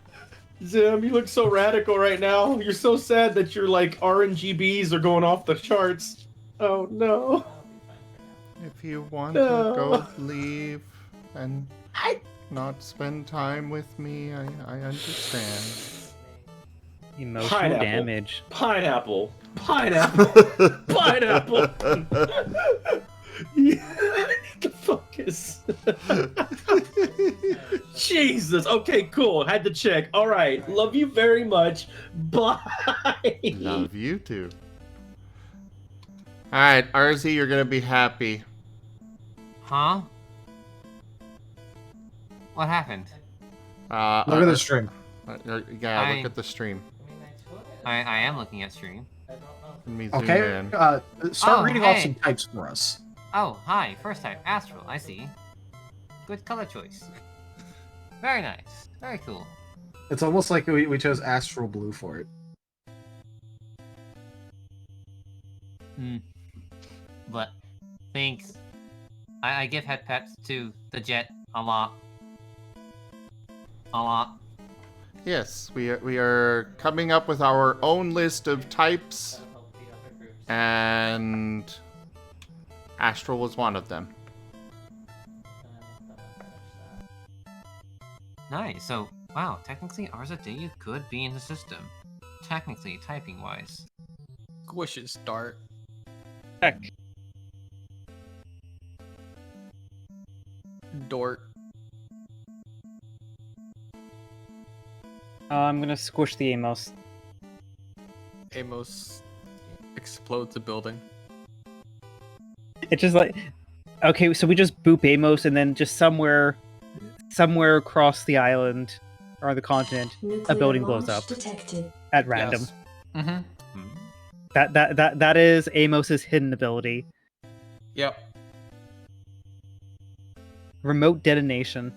Zim, you look so radical right now. You're so sad that your like RNGBs are going off the charts. Oh no. If you want to go leave and not spend time with me, I understand. Emotional damage. Pineapple. The focus. Jesus. Okay, cool. Had to check. All right. Love you very much. Bye. Love you too. All right, RZ, you're gonna be happy. Huh? What happened? Look at the stream. Yeah, look at the stream. I am looking at stream. Let me zoom Okay, in. start reading off hey. some types for us. Oh, hi. First type, Astral. I see. Good color choice. Very nice. Very cool. It's almost like we chose Astral Blue for it. But thanks. I give head pets to the jet a lot. Yes, we are coming up with our own list of types, and Astral was one of them. Nice. So, wow, technically Arzadea could be in the system. Technically, typing-wise. Squishes start. Heck. Dort. I'm gonna squish the Amos. Amos explodes a building. It's just like, okay, so we just boop Amos, and then just somewhere somewhere across the island or the continent, a building blows up detected. at random. Yes. Mm-hmm. That is Amos's hidden ability. Yep. Remote detonation.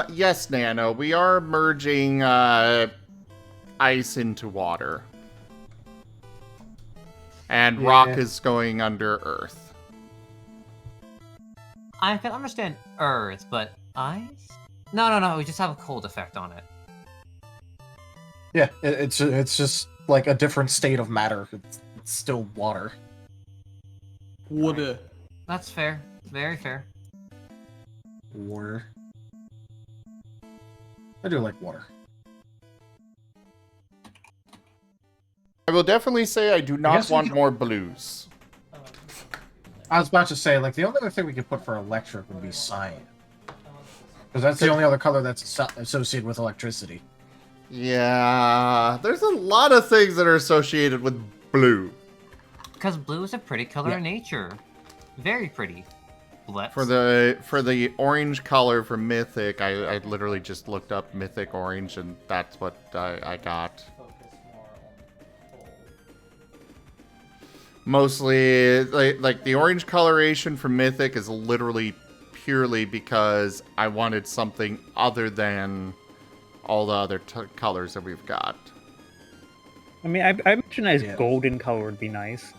Yes, Nano, we are merging ice into water. And rock is going under Earth. I can understand Earth, but ice? No, we just have a cold effect on it. Yeah, it's just like a different state of matter. It's still water. Water. That's fair. Very fair. Water. I do like water. I will definitely say I do not want more blues. I was about to say, like, the only other thing we could put for electric would be cyan. Because that's the only other color that's associated with electricity. Yeah, there's a lot of things that are associated with blue. Because blue is a pretty color in nature. Very pretty. Let's... For the orange color for Mythic, I literally just looked up Mythic Orange, and that's what I got. Mostly, like the orange coloration for Mythic is literally purely because I wanted something other than all the other colors that we've got. I mean, I imagine a nice golden color would be nice.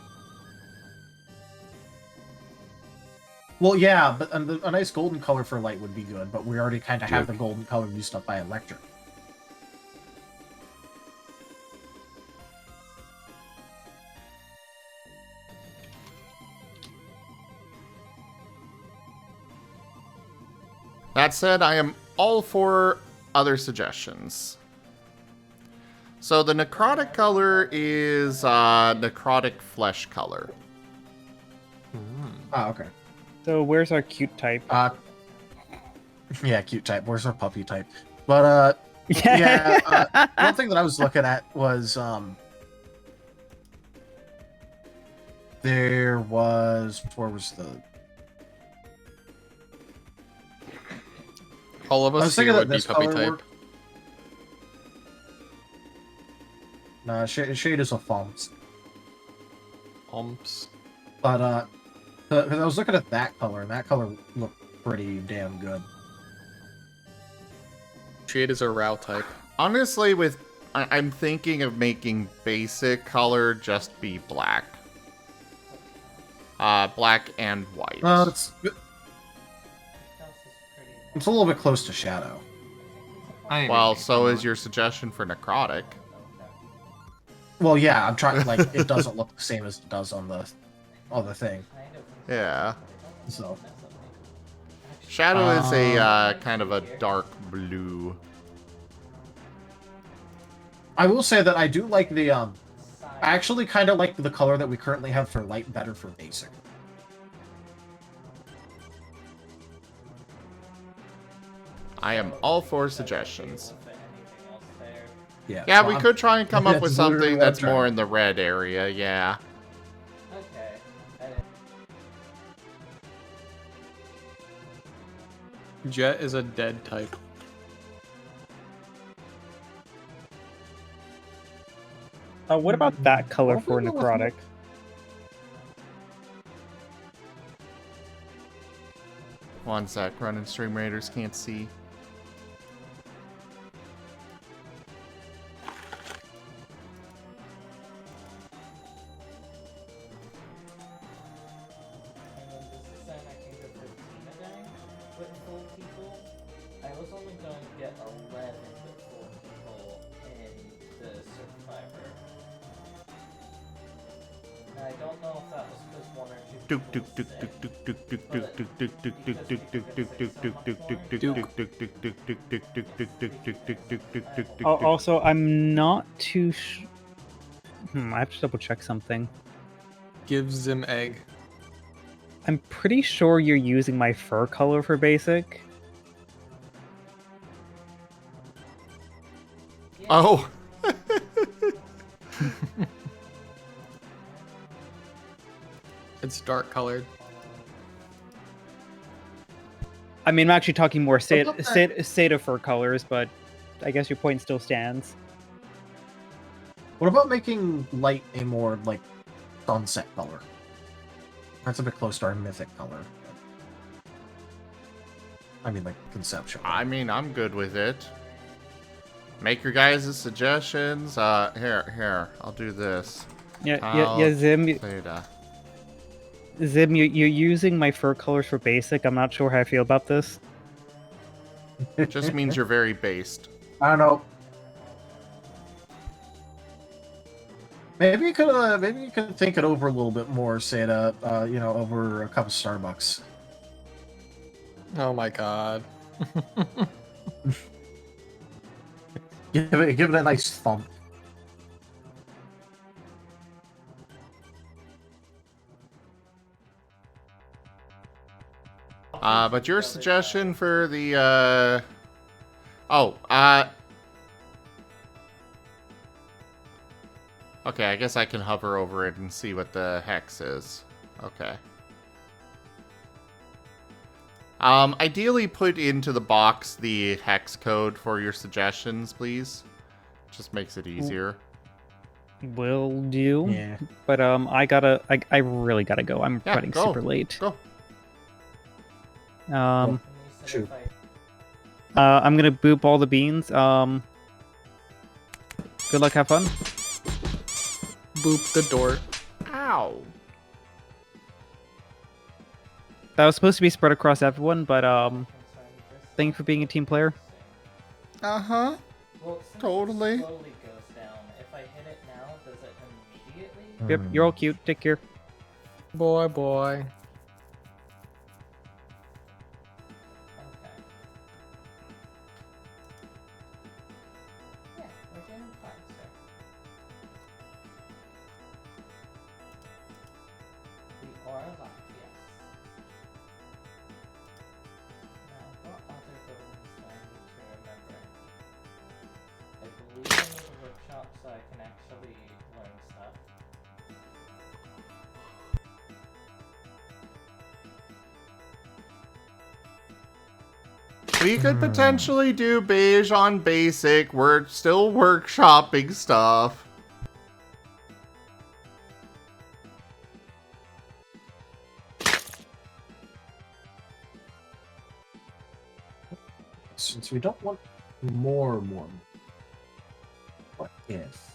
Well, yeah, but a nice golden color for light would be good, but we already kind of have the golden color used up by electric. That said, I am all for other suggestions. So the necrotic color is necrotic flesh color. Oh, okay. So where's our cute type? Yeah, cute type. Where's our puppy type? But one thing that I was looking at was where was the all of us here would be puppy type. Nah, shade is a fumps. Umps. But because I was looking at that color, and that color looked pretty damn good. Shade is a Rao type. Honestly, I'm thinking of making basic color just be black. Black and white. It's a little bit close to shadow. Well, so is your suggestion for necrotic. Well, yeah, I'm trying. Like, it doesn't look the same as it does on the other thing. Yeah. So. Shadow is a kind of a dark blue. I will say that I do like the I actually kind of like the color that we currently have for light better for basic. I am all for suggestions. Yeah, yeah, we could try and come up with something that's more in the red area, yeah. Jet is a dead type. What about that color for necrotic? One sec, running Stream Raiders can't see. Also, I'm not too I have to double check something. Gives him egg. I'm pretty sure you're using my fur color for basic. Oh. It's dark colored. I mean, I'm actually talking more Setaphur colors, but I guess your point still stands. What about making light a more, like, sunset color? That's a bit close to our mythic color. I mean, like, conceptual. I mean, I'm good with it. Make your guys' suggestions. Here, I'll do this. Yeah, Zim. Theta. Zim, you're using my fur colors for basic. I'm not sure how I feel about this. It just means you're very based. I don't know. Maybe you could think it over a little bit more, say over a cup of Starbucks. Oh my god. Give it a nice thump. But your suggestion for the okay, I guess I can hover over it and see what the hex is. Okay. Ideally put into the box the hex code for your suggestions, please. Just makes it easier. Will do. Yeah. But I really gotta go. I'm running super late. Go. Shoot. I'm gonna boop all the beans. Good luck, have fun. Boop the door. Ow. That was supposed to be spread across everyone, but thank you for being a team player. Uh-huh. Well, Totally. It slowly goes down. If I hit it now, does it immediately? Yep, you're all cute. Take care. Boy. Yeah, we're doing fine, sir. We are alive, yes. Now, what other buildings do I need to remember? I believe I need a workshop so I can actually learn stuff. We could potentially do beige on basic. We're still workshopping stuff. Since we don't want more, what if?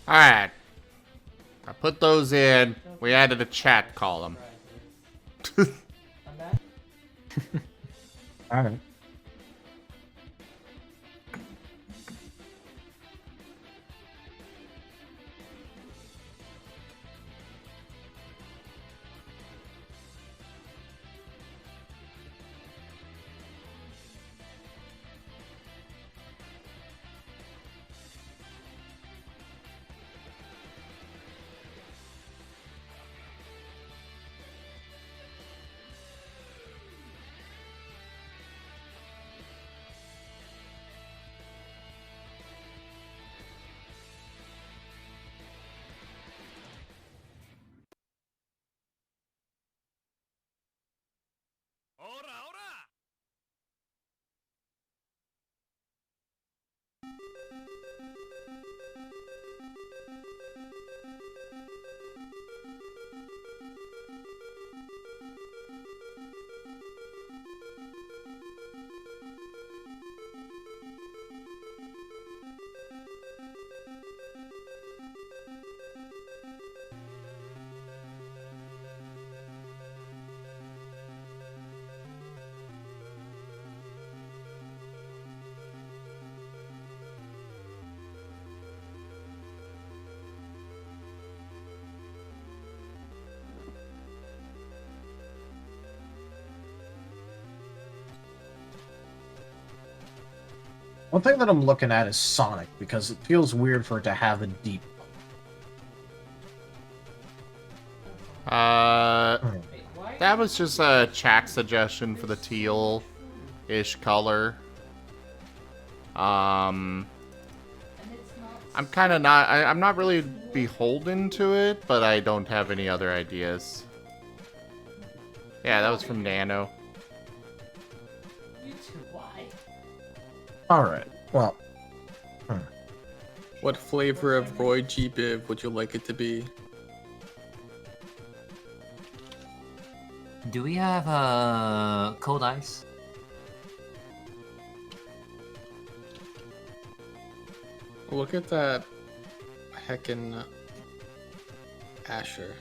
Alright. I put those in. We added a chat column. I'm back. Alright. One thing that I'm looking at is Sonic, because it feels weird for it to have a deep. That was just a chat suggestion for the teal-ish color. I'm kind of not. I'm not really beholden to it, but I don't have any other ideas. Yeah, that was from Nano. Alright, well. What flavor of Roy G. Biv would you like it to be? Do we have cold ice? Look at that heckin' Asher.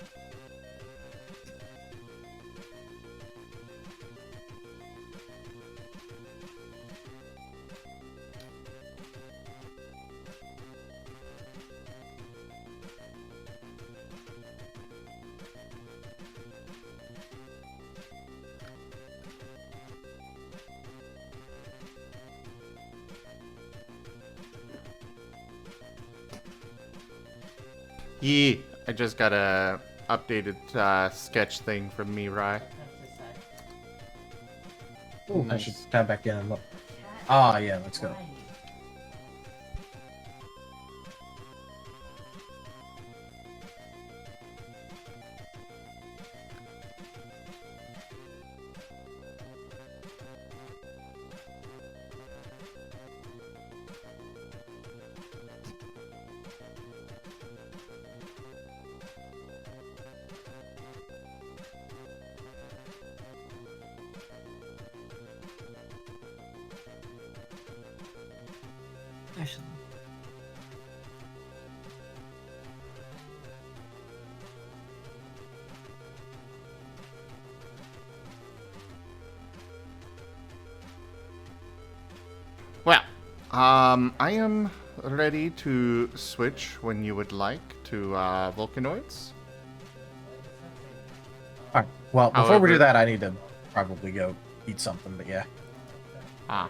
Yeah, I just got a updated sketch thing from Mirai. Ooh, I should tab back in and look. Ah, yeah, let's go. Well, I am ready to switch when you would like to Vulcanoids. Alright, well, before we However- do that, I need to probably go eat something, but yeah. Ah.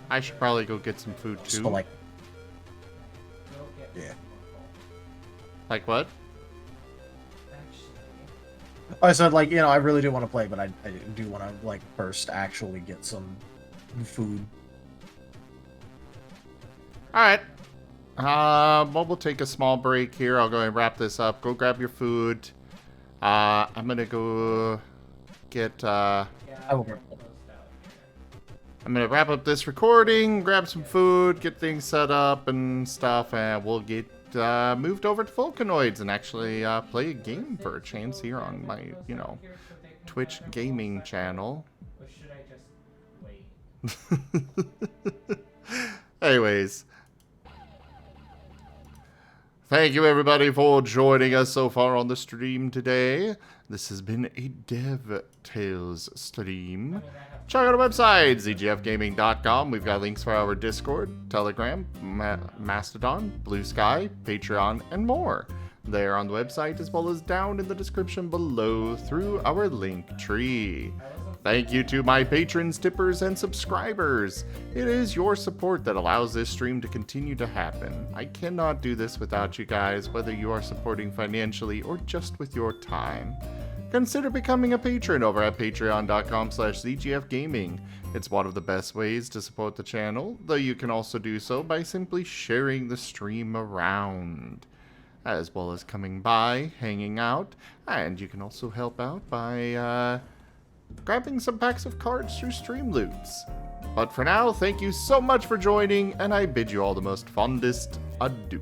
I should probably go get some food Just too. to, like... Yeah. Like what? I said, like, you know, I really do want to play, but I do want to, like, first actually get some food. Alright. Well, we'll take a small break here. I'll go and wrap this up. Go grab your food. I'm gonna go get, I'm gonna wrap up this recording, grab some food, get things set up and stuff, and we'll get moved over to Vulcanoids and actually play a game for a chance here on my, you know, Twitch gaming channel. Or should I just wait? Anyways. Thank you everybody for joining us so far on the stream today. This has been a DevTales stream. Check out our website, zgfgaming.com. We've got links for our Discord, Telegram, Mastodon, Blue Sky, Patreon, and more. There on the website, as well as down in the description below through our link tree. Thank you to my patrons, tippers, and subscribers. It is your support that allows this stream to continue to happen. I cannot do this without you guys, whether you are supporting financially or just with your time. Consider becoming a patron over at patreon.com/zgfgaming. It's one of the best ways to support the channel, though you can also do so by simply sharing the stream around, as well as coming by, hanging out, and you can also help out by grabbing some packs of cards through Streamloots. But for now, thank you so much for joining, and I bid you all the most fondest adieu.